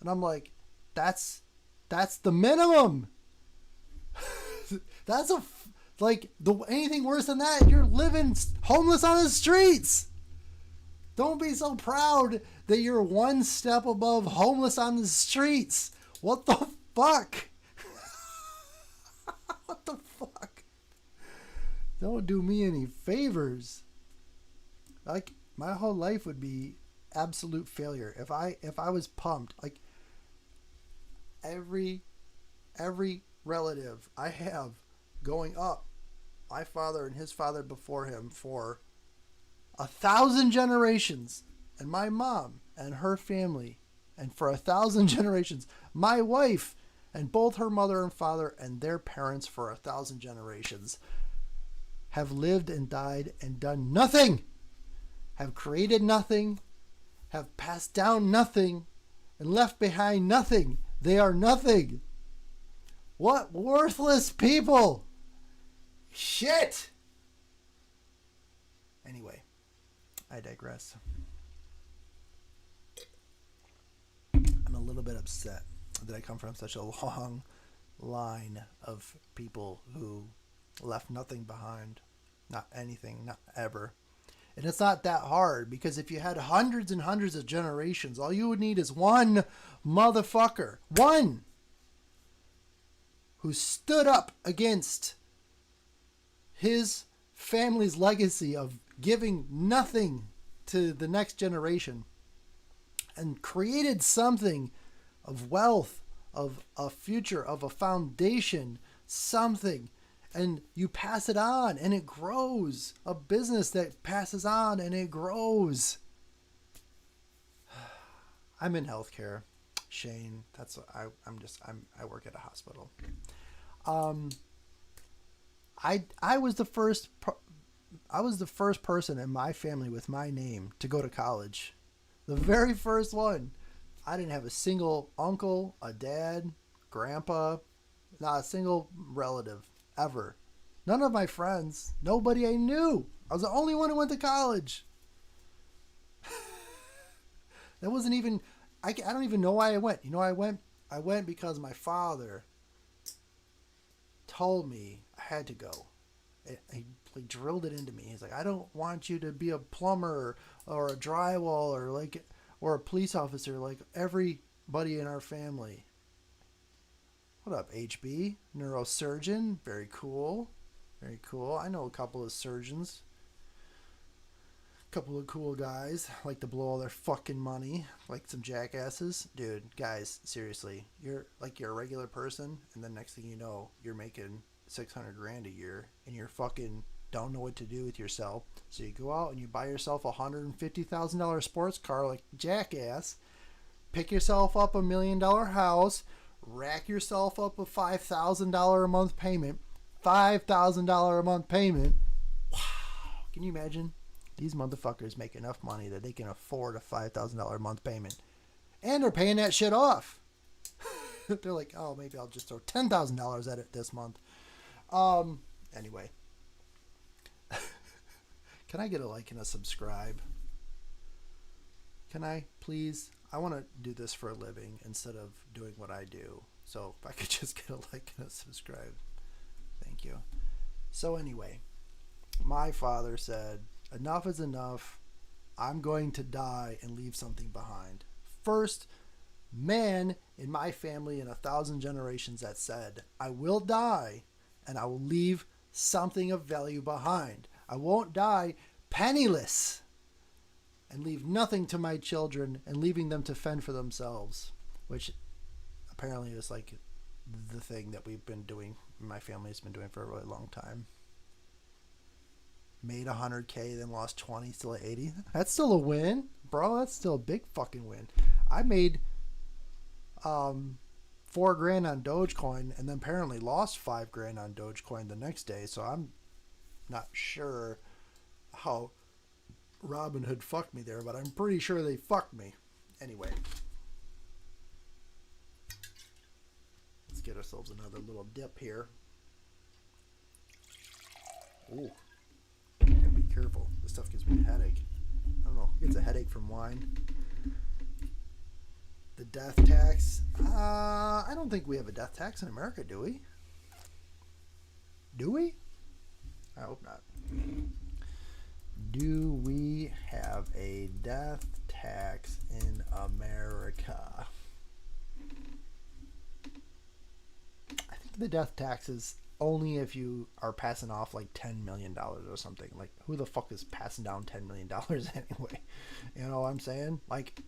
And I'm like, that's the minimum. That's anything worse than that, you're living homeless on the streets. Don't be so proud that you're one step above homeless on the streets. What the fuck? What the fuck? Don't do me any favors. Like, my whole life would be absolute failure if I was pumped. Like, every relative I have going up, my father and his father before him for 1,000 generations, and my mom and her family, and for 1,000 generations, my wife and both her mother and father and their parents for 1,000 generations have lived and died and done nothing, have created nothing, have passed down nothing, and left behind nothing. They are nothing. What worthless people! Shit! Anyway, I digress. I'm a little bit upset that I come from such a long line of people who left nothing behind. Not anything, not ever. And it's not that hard, because if you had hundreds and hundreds of generations, all you would need is one motherfucker. One! Who stood up against his family's legacy of giving nothing to the next generation and created something of wealth, of a future, of a foundation, something, and you pass it on and it grows. A business that passes on and it grows. I'm in healthcare, Shane. That's what I work at a hospital. I was the first person in my family with my name to go to college. The very first one. I didn't have a single uncle, a dad, grandpa, not a single relative ever. None of my friends, nobody I knew. I was the only one who went to college. That wasn't even, I don't even know why I went. You know, I went because my father told me I had to go. He drilled it into me. He's like, I don't want you to be a plumber or a drywall or a police officer like everybody in our family. What up, HB? Neurosurgeon. Very cool. Very cool. I know a couple of surgeons. A couple of cool guys. Like to blow all their fucking money. Like some jackasses. Dude, guys, seriously. You're a regular person, and then next thing you know, you're making $600,000 a year, and you're fucking don't know what to do with yourself. So you go out and you buy yourself a $150,000 sports car like jackass, pick yourself up $1 million house, rack yourself up a $5,000 a month payment. $5,000 a month payment. Wow. Can you imagine? These motherfuckers make enough money that they can afford a $5,000 a month payment. And they're paying that shit off. They're like, oh, maybe I'll just throw $10,000 at it this month. Anyway. Can I get a like and a subscribe? Can I, please? I want to do this for a living instead of doing what I do. So if I could just get a like and a subscribe. Thank you. So anyway, my father said, enough is enough. I'm going to die and leave something behind. First man in my family in 1,000 generations that said, I will die and I will leave something of value behind. I won't die penniless and leave nothing to my children and leaving them to fend for themselves, which apparently is like the thing that we've been doing, my family's been doing for a really long time. Made 100K, then lost 20, still at 80. That's still a win, bro. That's still a big fucking win. I made $4,000 on Dogecoin and then apparently lost $5,000 on Dogecoin the next day. So I'm not sure how Robinhood fucked me there, but I'm pretty sure they fucked me. Anyway. Let's get ourselves another little dip here. Ooh. Gotta be careful. This stuff gives me a headache. I don't know. Who gets a headache from wine? The death tax. I don't think we have a death tax in America, do we? Do we? I hope not. Do we have a death tax in America? I think the death tax is only if you are passing off like $10 million or something. Like, who the fuck is passing down $10 million anyway? You know what I'm saying? Like,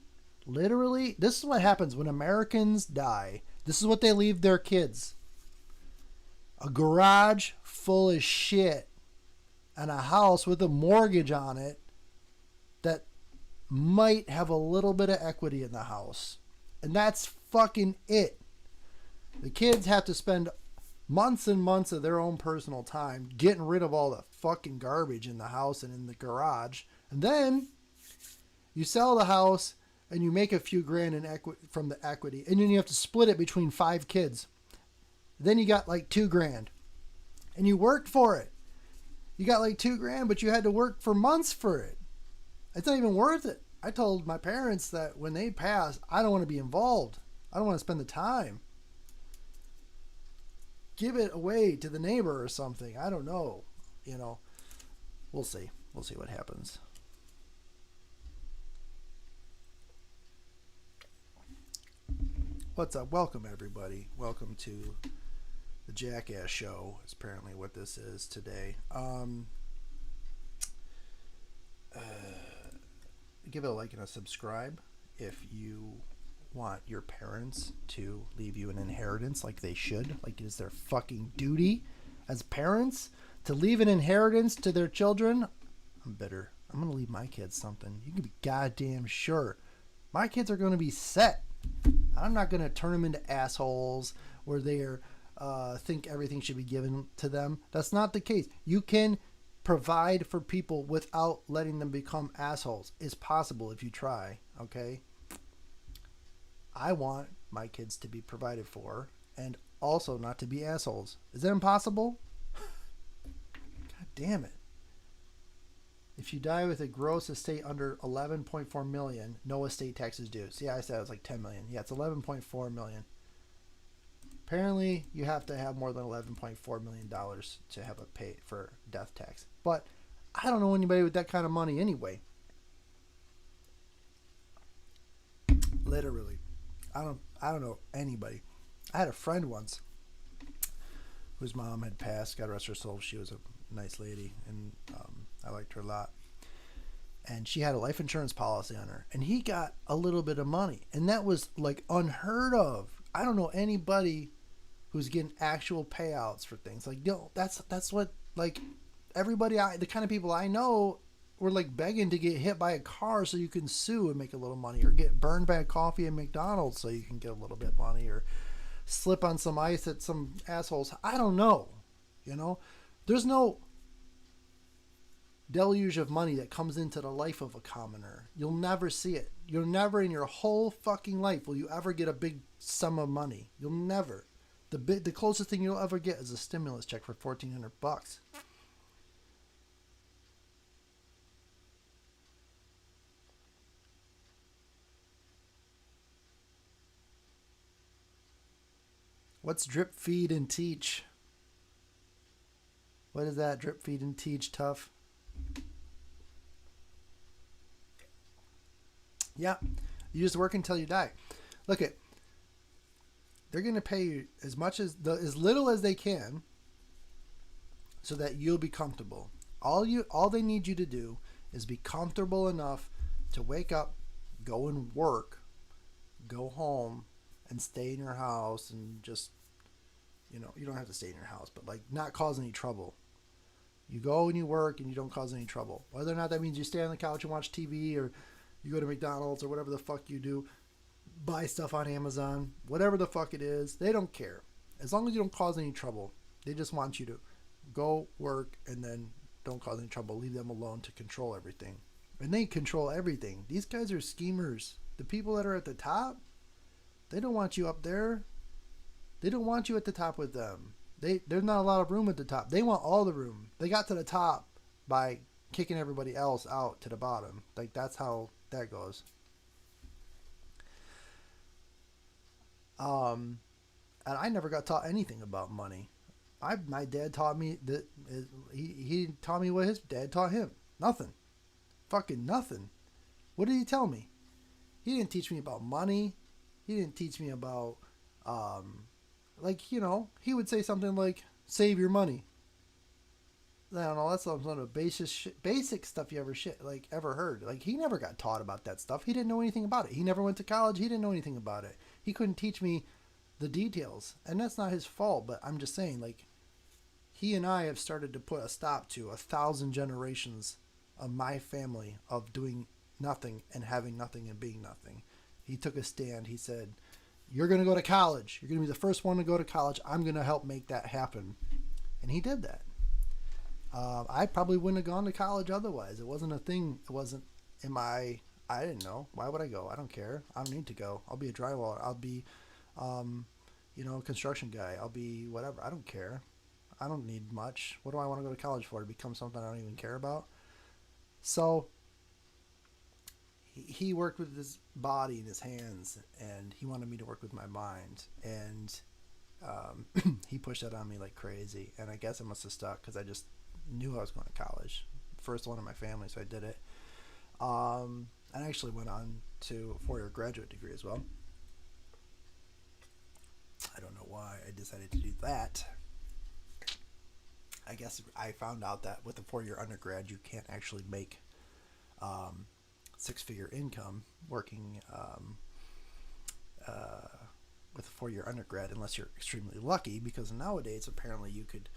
literally, this is what happens when Americans die. This is what they leave their kids. A garage full of shit and a house with a mortgage on it that might have a little bit of equity in the house. And that's fucking it. The kids have to spend months and months of their own personal time getting rid of all the fucking garbage in the house and in the garage. And then you sell the house and you make a few grand in from the equity. And then you have to split it between 5 kids. Then you got like $2,000. And you worked for it. You got like $2,000, but you had to work for months for it. It's not even worth it. I told my parents that when they pass, I don't want to be involved. I don't want to spend the time. Give it away to the neighbor or something. I don't know. You know, we'll see. We'll see what happens. What's up? Welcome, everybody. Welcome to The Jackass Show is apparently what this is today. Give it a like and a subscribe if you want your parents to leave you an inheritance like they should. Like it is their fucking duty as parents to leave an inheritance to their children. I'm bitter. I'm going to leave my kids something. You can be goddamn sure. My kids are going to be set. I'm not going to turn them into assholes where they're think everything should be given to them. That's not the case. You can provide for people without letting them become assholes. It's possible if you try, okay? I want my kids to be provided for and also not to be assholes. Is that impossible? God damn it. If you die with a gross estate under 11.4 million, no estate taxes due. See, I said it was like 10 million. Yeah, it's 11.4 million. Apparently, you have to have more than $11.4 million to have a pay for death tax. But I don't know anybody with that kind of money anyway. Literally. I don't know anybody. I had a friend once whose mom had passed. God rest her soul. She was a nice lady, and I liked her a lot. And she had a life insurance policy on her. And he got a little bit of money. And that was like unheard of. I don't know anybody who's getting actual payouts for things. Like, no, that's what, like, everybody, the kind of people I know were like begging to get hit by a car so you can sue and make a little money, or get burned by a coffee at McDonald's so you can get a little bit of money, or slip on some ice at some assholes. I don't know. You know, there's no deluge of money that comes into the life of a commoner. You'll never see it. You'll never in your whole fucking life will you ever get a big sum of money. You'll never. The closest thing you'll ever get is a stimulus check for $1,400. What's drip, feed, and teach? What is that? Drip, feed, and teach, tough. Yeah, you just work until you die. Look at, they're going to pay you as little as they can, so that you'll be comfortable. All they need you to do is be comfortable enough to wake up, go and work, go home, and stay in your house, and just, you know, you don't have to stay in your house, but like not cause any trouble. You go and you work and you don't cause any trouble. Whether or not that means you stay on the couch and watch TV, or you go to McDonald's, or whatever the fuck you do, buy stuff on Amazon, whatever the fuck it is, they don't care. As long as you don't cause any trouble. They just want you to go work and then don't cause any trouble. Leave them alone to control everything. And they control everything. These guys are schemers. The people that are at the top, they don't want you up there. They don't want you at the top with them. There's not a lot of room at the top. They want all the room. They got to the top by kicking everybody else out to the bottom. Like, that's how that goes. And I never got taught anything about money. My dad taught me that he taught me what his dad taught him. Nothing. Fucking nothing. What did he tell me? He didn't teach me about money. He didn't teach me about, like, you know, he would say something like, save your money. I don't know, that's some of the basic stuff you ever heard. Like, he never got taught about that stuff. He didn't know anything about it. He never went to college. He didn't know anything about it. He couldn't teach me the details. And that's not his fault, but I'm just saying, like, he and I have started to put a stop to 1,000 generations of my family of doing nothing and having nothing and being nothing. He took a stand. He said, you're going to go to college. You're going to be the first one to go to college. I'm going to help make that happen. And he did that. I probably wouldn't have gone to college otherwise. It wasn't a thing. It wasn't in my, I didn't know. Why would I go? I don't care. I don't need to go. I'll be a drywaller. I'll be, a construction guy. I'll be whatever. I don't care. I don't need much. What do I want to go to college for? To become something I don't even care about? So he worked with his body and his hands, and he wanted me to work with my mind. And he pushed that on me like crazy. And I guess I must have stuck because I just knew I was going to college. First one in my family, so I did it. And I actually went on to a 4-year graduate degree as well. I don't know why I decided to do that. I guess I found out that with a 4-year undergrad, you can't actually make 6-figure income working with a 4-year undergrad unless you're extremely lucky, because nowadays apparently you could,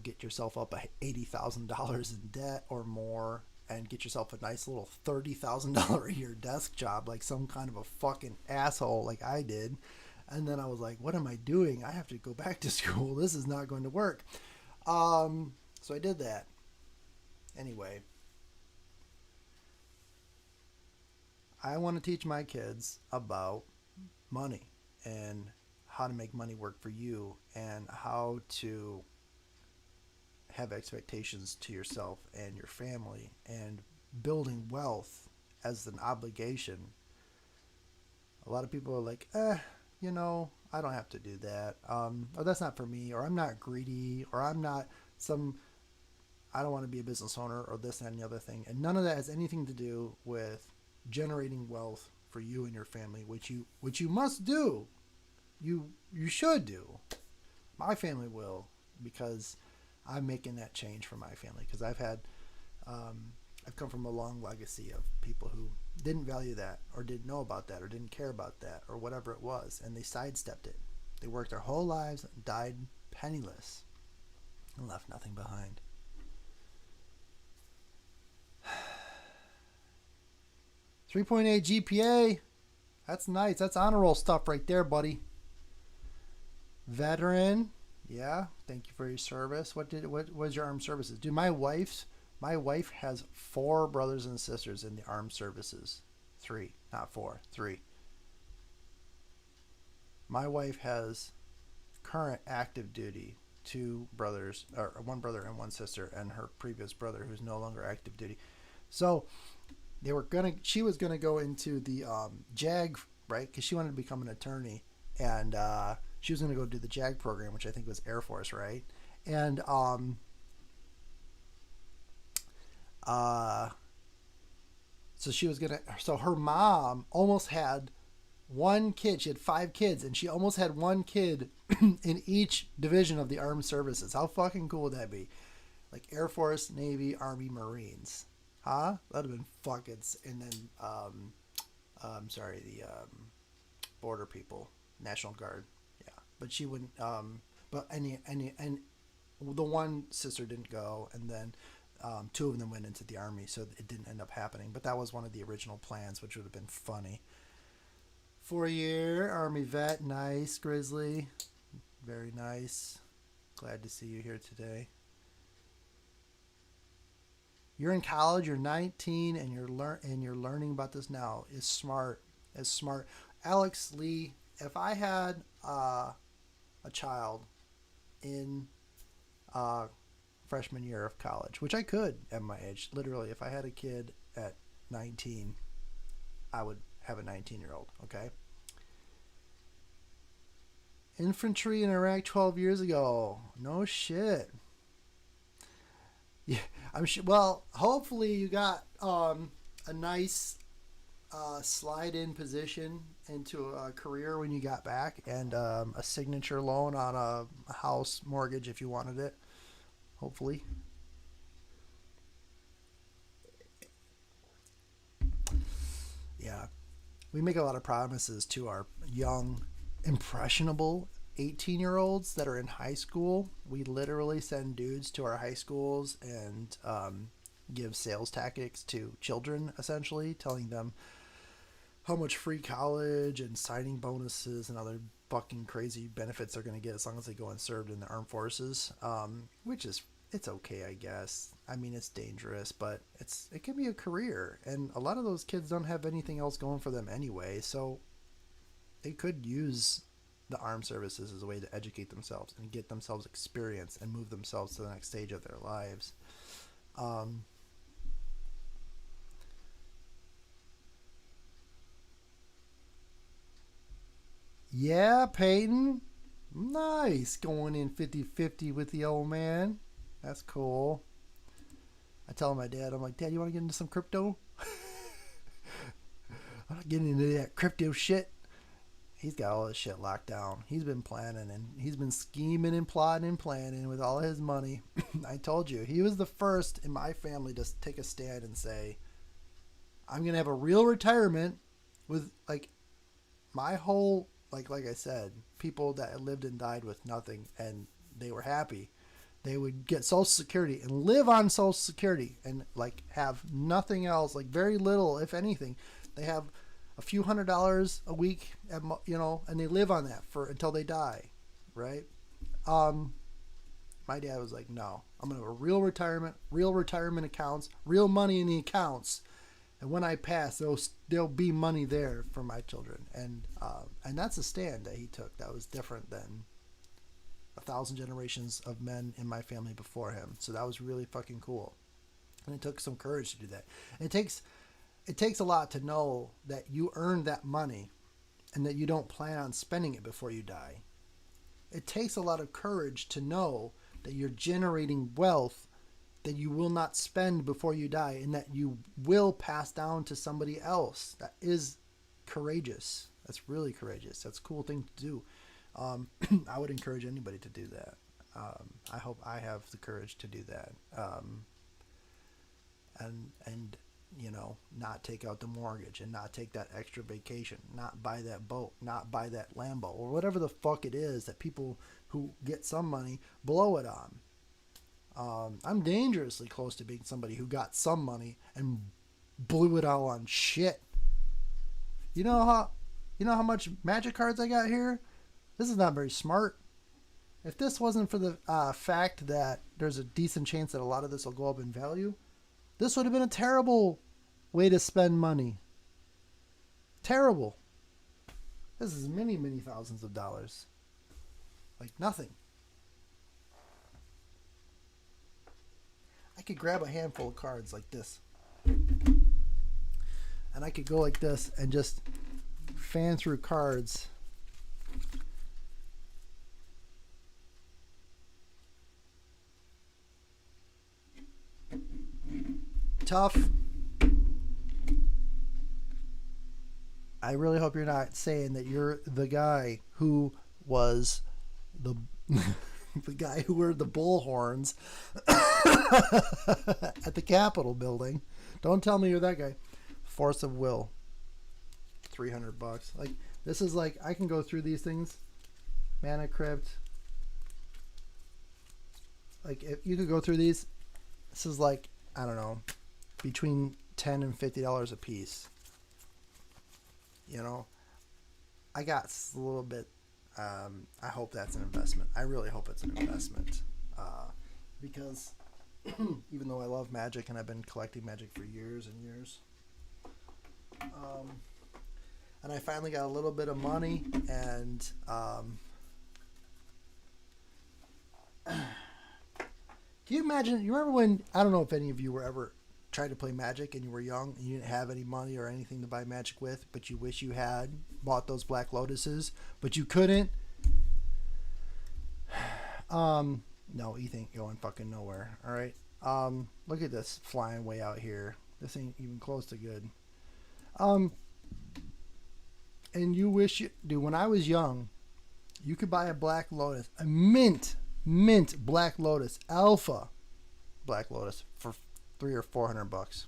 get yourself up $80,000 in debt or more and get yourself a nice little $30,000 a year desk job like some kind of a fucking asshole like I did. And then I was like, what am I doing? I have to go back to school. This is not going to work. So I did that. Anyway, I want to teach my kids about money and how to make money work for you and how to have expectations to yourself and your family and building wealth as an obligation. A lot of people are like, I don't have to do that. Or that's not for me, or I'm not greedy, or I don't want to be a business owner, or this, that, and the other thing. And none of that has anything to do with generating wealth for you and your family, which you must do. You should do. My family will, because I'm making that change for my family, because I've come from a long legacy of people who didn't value that, or didn't know about that, or didn't care about that, or whatever it was, and they sidestepped it. They worked their whole lives, died penniless, and left nothing behind. .3.8 GPA. That's nice. That's honor roll stuff right there, buddy. Veteran. Yeah. Thank you for your service. What was your armed services? Dude, my wife has 4 brothers and sisters in the armed services. 3, not 4. 3. My wife has current active duty 2 brothers, or 1 brother and 1 sister, and her previous brother who's no longer active duty. So she was gonna go into the JAG, right? Because she wanted to become an attorney, and she was gonna go do the JAG program, which I think was Air Force, right? And so her mom almost had 1 kid. She had 5 kids, and she almost had 1 kid in each division of the armed services. How fucking cool would that be? Like Air Force, Navy, Army, Marines. Huh? That'd have been fucking. And then, the border people, National Guard. Yeah, but she wouldn't. But and the one sister didn't go, and then 2 of them went into the Army, so it didn't end up happening. But that was one of the original plans, which would have been funny. 4-year Army vet, nice, Grizzly, very nice. Glad to see you here today. You're in college, you're 19, and you're learning about this now. Is smart. Alex Lee, if I had a child in freshman year of college, which I could at my age, literally, if I had a kid at 19, I would have a 19-year-old, okay? Infantry in Iraq 12 years ago. No shit. Yeah, I'm sure. Well, hopefully you got a nice slide-in position into a career when you got back, and a signature loan on a house mortgage if you wanted it. Hopefully. Yeah. We make a lot of promises to our young, impressionable 18-year-olds that are in high school. We literally send dudes to our high schools and give sales tactics to children, essentially, telling them how much free college and signing bonuses and other fucking crazy benefits they're going to get as long as they go and serve in the armed forces, which is, it's okay, I guess. I mean, it's dangerous, but it can be a career, and a lot of those kids don't have anything else going for them anyway, so they could use the armed services as a way to educate themselves and get themselves experience and move themselves to the next stage of their lives. Yeah, Peyton. Nice. Going in 50-50 with the old man. That's cool. I tell my dad, I'm like, Dad, you want to get into some crypto? I'm not getting into that crypto shit. he's got all this shit locked down. He's been planning and he's been scheming and plotting and planning with all his money. I told you, he was the first in my family to take a stand and say, I'm going to have a real retirement with like my whole, like I said, people that lived and died with nothing and they were happy. They would get Social Security and live on Social Security and like have nothing else, like very little, if anything. They have a few $100s a week, you know, and they live on that for until they die, right? My dad was like, no, I'm gonna have a real retirement accounts, real money in the accounts, and when I pass, there'll be money there for my children, and that's a stand that he took. That was different than 1,000 generations of men in my family before him. So that was really fucking cool, and it took some courage to do that. And it takes a lot to know that you earned that money and that you don't plan on spending it before you die. It takes a lot of courage to know that you're generating wealth that you will not spend before you die and that you will pass down to somebody else. That is courageous. That's really courageous. That's a cool thing to do. I would encourage anybody to do that. I hope I have the courage to do that. And you know, not take out the mortgage and not take that extra vacation, not buy that boat, not buy that Lambo or whatever the fuck it is that people who get some money blow it on. I'm dangerously close to being somebody who got some money and blew it all on shit. You know how much magic cards I got here? This is not very smart. If this wasn't for the fact that there's a decent chance that a lot of this will go up in value, this would have been a terrible way to spend money. Terrible. This is many, many thousands of dollars. Like nothing. I could grab a handful of cards like this. And I could go like this and just fan through cards. Tough. I really hope you're not saying that you're the guy who was the the guy who wore the bull horns at the Capitol building. Don't tell me you're that guy. Force of will. $300. Like this is like I can go through these things. Mana Crypt. Like if you could go through these, this is like I don't know, between $10 and $50 a piece. You know, I got a little bit. I hope that's an investment. I really hope it's an investment because even though I love magic and I've been collecting magic for years and years, and I finally got a little bit of money and can you imagine? You remember when I don't know if any of you were ever tried to play Magic and you were young and you didn't have any money or anything to buy Magic with, but you wish you had bought those Black Lotuses, but you couldn't. No, ETH ain't going fucking nowhere. All right. Look at this flying way out here. This ain't even close to good. And you wish you, dude, when I was young, you could buy a Black Lotus, a mint Black Lotus, alpha Black Lotus for $300 or $400.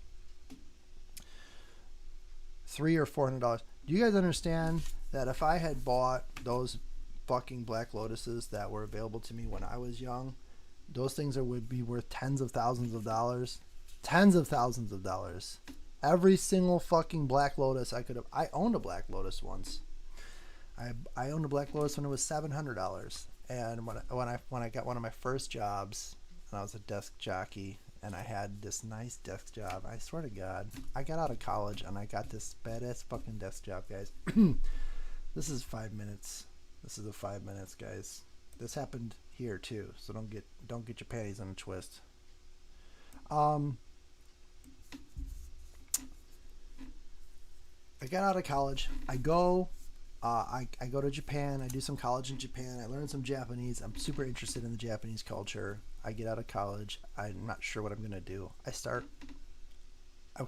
$300 or $400. Do you guys understand that if I had bought those fucking Black Lotuses that were available to me when I was young, those things would be worth tens of thousands of dollars. Tens of thousands of dollars. Every single fucking Black Lotus I could have. I owned a Black Lotus once. I owned a Black Lotus when it was $700. And when I got one of my first jobs, and I was a desk jockey, and I had this nice desk job. I swear to God, I got out of college and I got this badass fucking desk job, guys. This is 5 minutes. This is the 5 minutes, guys. This happened here too, so don't get your panties in a twist. I got out of college. I go to Japan. I do some college in Japan. I learn some Japanese. I'm super interested in the Japanese culture. I get out of college. I'm not sure what I'm gonna do. I start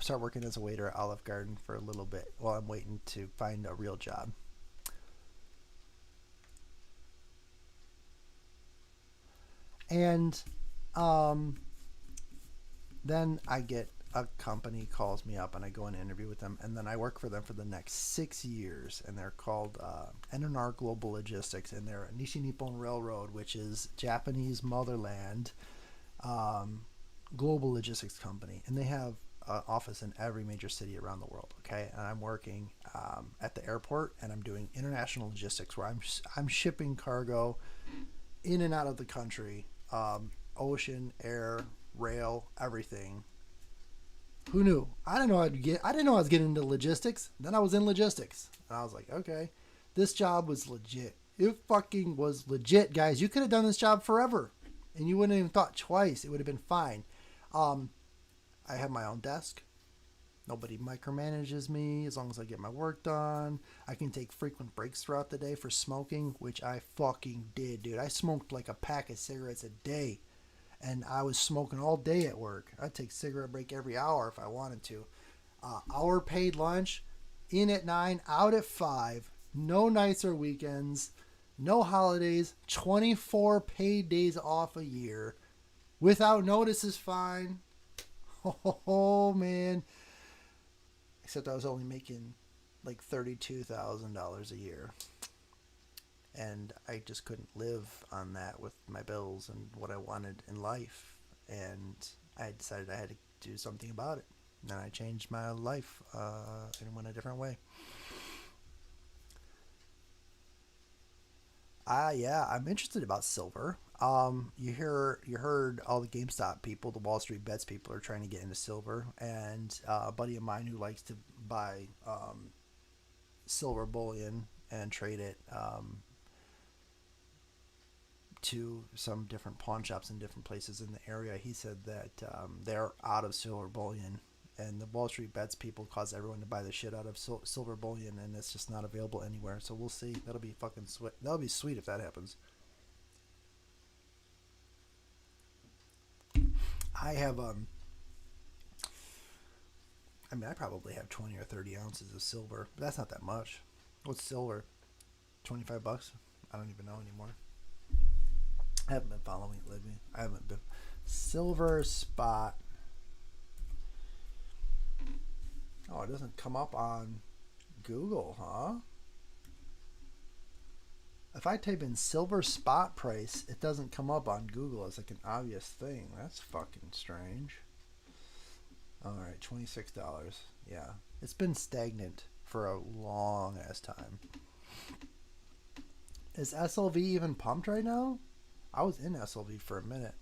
working as a waiter at Olive Garden for a little bit while I'm waiting to find a real job. And then I get a company calls me up and I go and interview with them, and then I work for them for the next 6 years, and they're called NNR Global Logistics, and they're Nishi Nippon Railroad, which is Japanese motherland global logistics company, and they have an office in every major city around the world. Okay, and I'm working at the airport, and I'm doing international logistics where I'm shipping cargo in and out of the country, ocean, air, rail, everything. Who knew? I didn't know I didn't know I was getting into logistics. Then I was in logistics, and I was like, okay, this job was legit. It fucking was legit, guys. You could have done this job forever, and you wouldn't have even thought twice. It would have been fine. I have my own desk. Nobody micromanages me as long as I get my work done. I can take frequent breaks throughout the day for smoking, which I fucking did, dude. I smoked like a pack of cigarettes a day, and I was smoking all day at work. I'd take a cigarette break every hour if I wanted to. Hour paid lunch, in at 9, out at 5. No nights or weekends, no holidays, 24 paid days off a year. Without notice is fine. Oh, man. Except I was only making like $32,000 a year. And I just couldn't live on that with my bills and what I wanted in life. And I decided I had to do something about it. And I changed my life and went a different way. Yeah, I'm interested about silver. You heard all the GameStop people, the Wall Street Bets people are trying to get into silver, and a buddy of mine who likes to buy silver bullion and trade it to some different pawn shops in different places in the area. He said that they're out of silver bullion, and the Wall Street Bets people cause everyone to buy the shit out of silver bullion, and it's just not available anywhere. So we'll see. That'll be fucking sweet. That'll be sweet if that happens. I have I probably have 20 or 30 ounces of silver, but that's not that much. What's silver? $25? I don't even know anymore. I haven't been following it lately. I haven't been. Silver spot. Oh, it doesn't come up on Google, huh? If I type in silver spot price, it doesn't come up on Google as like an obvious thing. That's fucking strange. Alright, $26. Yeah. It's been stagnant for a long ass time. Is SLV even pumped right now? I was in SLV for a minute.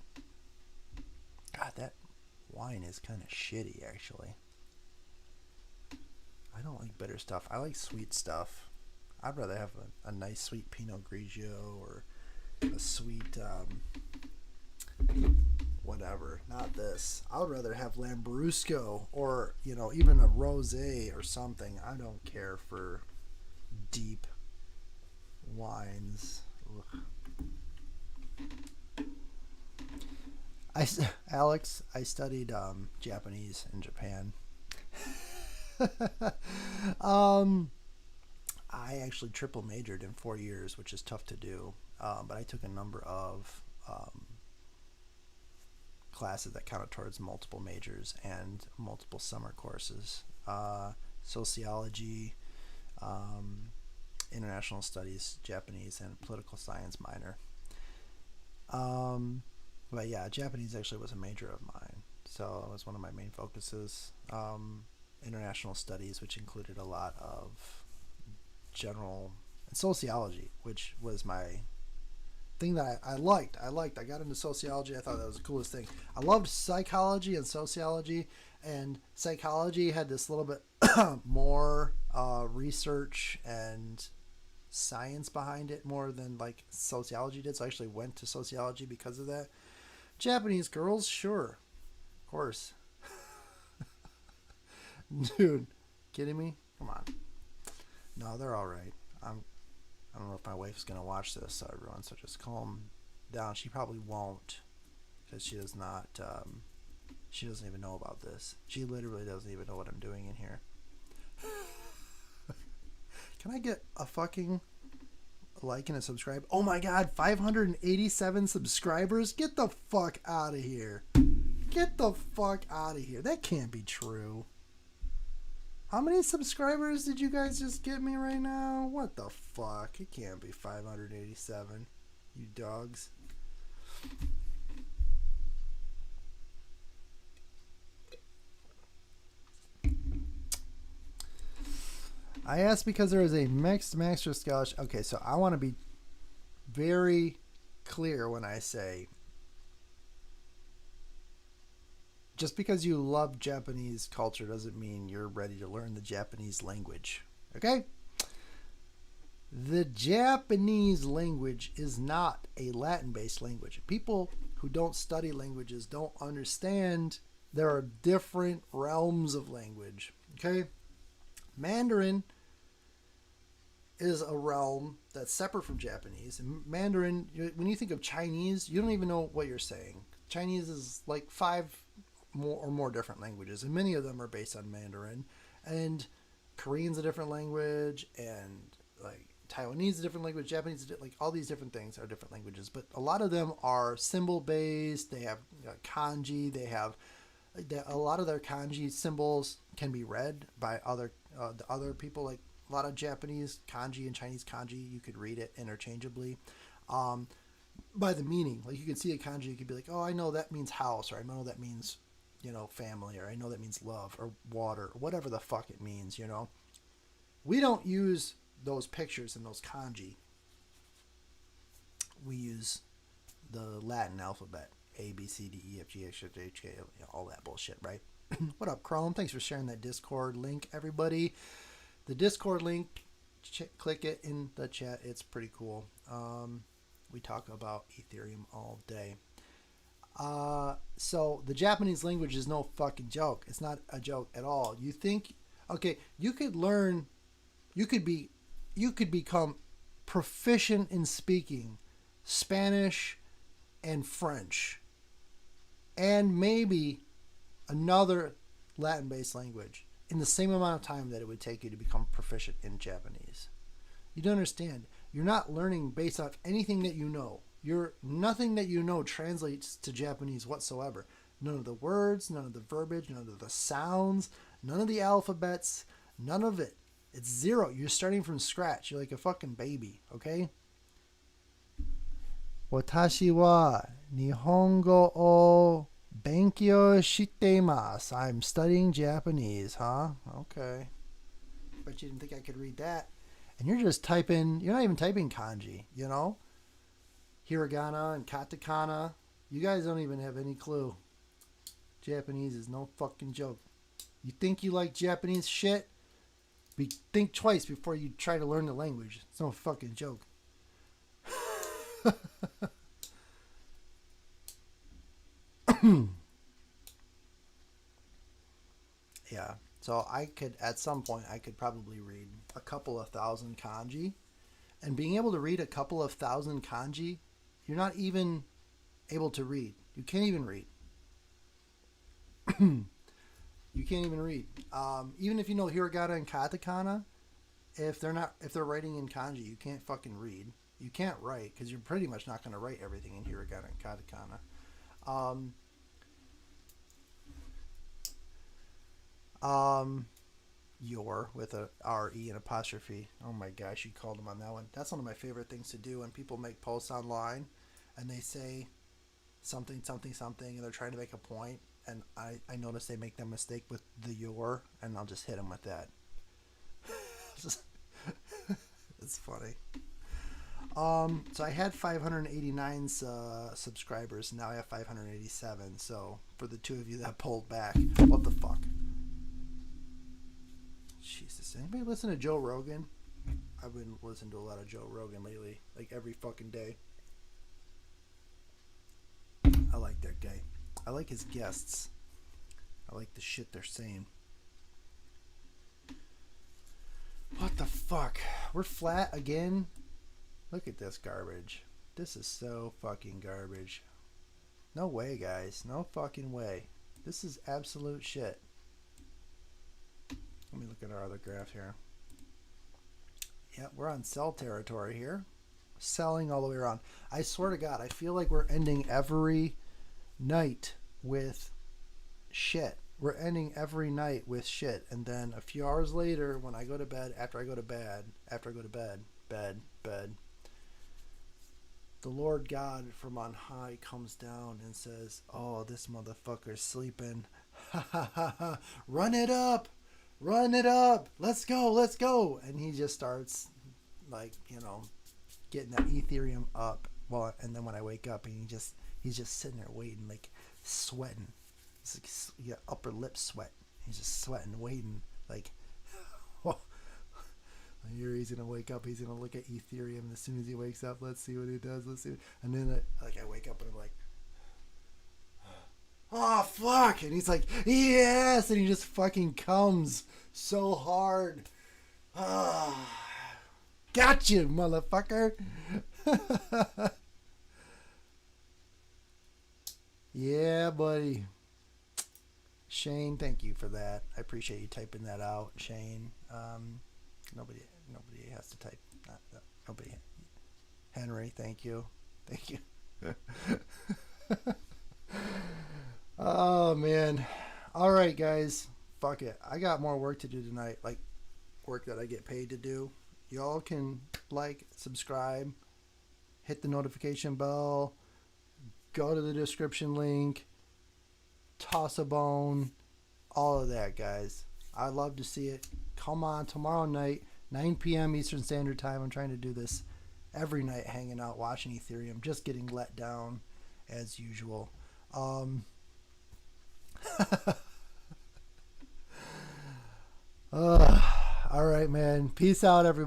God, that wine is kind of shitty, actually. I don't like bitter stuff. I like sweet stuff. I'd rather have a nice sweet Pinot Grigio or a sweet whatever. Not this. I would rather have Lambrusco or, even a rosé or something. I don't care for deep wines. Ugh. Alex, I studied Japanese in Japan. I actually triple majored in 4 years, which is tough to do. But I took a number of classes that counted towards multiple majors and multiple summer courses. Sociology, international studies, Japanese, and political science minor. But yeah, Japanese actually was a major of mine. So it was one of my main focuses. International studies, which included a lot of general and sociology, which was my thing that I liked. I got into sociology. I thought that was the coolest thing. I loved psychology and sociology, and psychology had this little bit more research and science behind it more than like sociology did. So I actually went to sociology because of that. Japanese girls, sure, of course. Dude, kidding me? Come on. No, they're all right. I don't know if my wife's gonna watch this, so everyone. So just calm down. She probably won't, because she does not. She doesn't even know about this. She literally doesn't even know what I'm doing in here. Can I get a fucking like and a subscribe. Oh my God, 587 subscribers? Get the fuck out of here. Get the fuck out of here. That can't be true. How many subscribers did you guys just get me right now? What the fuck? It can't be 587. You dogs. I asked because there is a mixed master scholarship. Okay, so I want to be very clear when I say just because you love Japanese culture doesn't mean you're ready to learn the Japanese language. Okay? The Japanese language is not a Latin-based language. People who don't study languages don't understand there are different realms of language. Okay? Mandarin is a realm that's separate from Japanese. And Mandarin, when you think of Chinese, you don't even know what you're saying. Chinese is like 5 more different languages, and many of them are based on Mandarin. And Korean's a different language, and like Taiwanese is a different language, Japanese, like all these different things are different languages. But a lot of them are symbol based. They have kanji. They have a lot of their kanji symbols can be read by other people. Like a lot of Japanese kanji and Chinese kanji, you could read it interchangeably by the meaning. Like you could see a kanji, you could be like, oh, I know that means house, or I know that means, family, or I know that means love or water, or whatever the fuck it means, We don't use those pictures in those kanji. We use the Latin alphabet. A, B, C, D, E, F, G, H, I, J, K, all that bullshit, right? What up, Chrome? Thanks for sharing that Discord link, everybody. The Discord link, click it in the chat. It's pretty cool. We talk about Ethereum all day. So the Japanese language is no fucking joke. It's not a joke at all. You think, okay, you could become proficient in speaking Spanish and French, and maybe another Latin-based language in the same amount of time that it would take you to become proficient in Japanese. You don't understand. You're not learning based off anything that you know. Nothing that you know translates to Japanese whatsoever. None of the words, none of the verbiage, none of the sounds, none of the alphabets, none of it. It's zero. You're starting from scratch. You're like a fucking baby, okay? Watashi wa Nihongo o benkyou shite imasu. I'm studying Japanese, huh? Okay. Bet you didn't think I could read that. And you're just typing, you're not even typing kanji, Hiragana and katakana. You guys don't even have any clue. Japanese is no fucking joke. You think you like Japanese shit? Think twice before you try to learn the language. It's no fucking joke. Yeah. So at some point, I could probably read a couple of thousand kanji. And being able to read a couple of thousand kanji, you're not even able to read. You can't even read. You can't even read. Even if you know hiragana and katakana, if they're writing in kanji, you can't fucking read. You can't write because you're pretty much not going to write everything in hiragana and katakana. Your with a R-E and apostrophe. Oh my gosh, you called him on that one. That's one of my favorite things to do when people make posts online and they say something, and they're trying to make a point, and I notice they make that mistake with the your, and I'll just hit them with that. It's funny. So I had 589 subscribers, and now I have 587. So for the two of you that pulled back, what the fuck? Jesus, anybody listen to Joe Rogan? I've been listening to a lot of Joe Rogan lately, like every fucking day. I like that guy. I like his guests. I like the shit they're saying. What the fuck? We're flat again? Look at this garbage. This is so fucking garbage. No way, guys. No fucking way. This is absolute shit. Let me look at our other graph here. Yeah, we're on sell territory here. selling all the way around. I swear to God, I feel like we're ending every night with shit. We're ending every night with shit. And then a few hours later, when I go to bed, after I go to bed, bed, the Lord God from on high comes down and says, "Oh, this motherfucker's sleeping. Ha ha ha ha. Run it up. Run it up. Let's go. Let's go." And he just starts, like, getting that Ethereum up. Well, and then when I wake up, and he's just sitting there waiting, like sweating. It's like, yeah, upper lip sweat. He's just sweating, waiting, like, I hear he's gonna wake up. He's gonna look at Ethereum, and as soon as he wakes up, let's see what he does. Let's see. And then I wake up and I'm like, oh fuck! And he's like, yes! And he just fucking comes so hard. Ah, got you, motherfucker. Yeah, buddy. Shane, thank you for that. I appreciate you typing that out, Shane. Nobody has to type. Nobody. Henry, thank you. Thank you. Oh, man. All right, guys. Fuck it. I got more work to do tonight, like work that I get paid to do. Y'all can like, subscribe, hit the notification bell, go to the description link, toss a bone, all of that, guys. I'd love to see it. Come on, tomorrow night, 9 p.m. Eastern Standard Time. I'm trying to do this every night, hanging out, watching Ethereum, just getting let down as usual. All right, man. Peace out, everybody.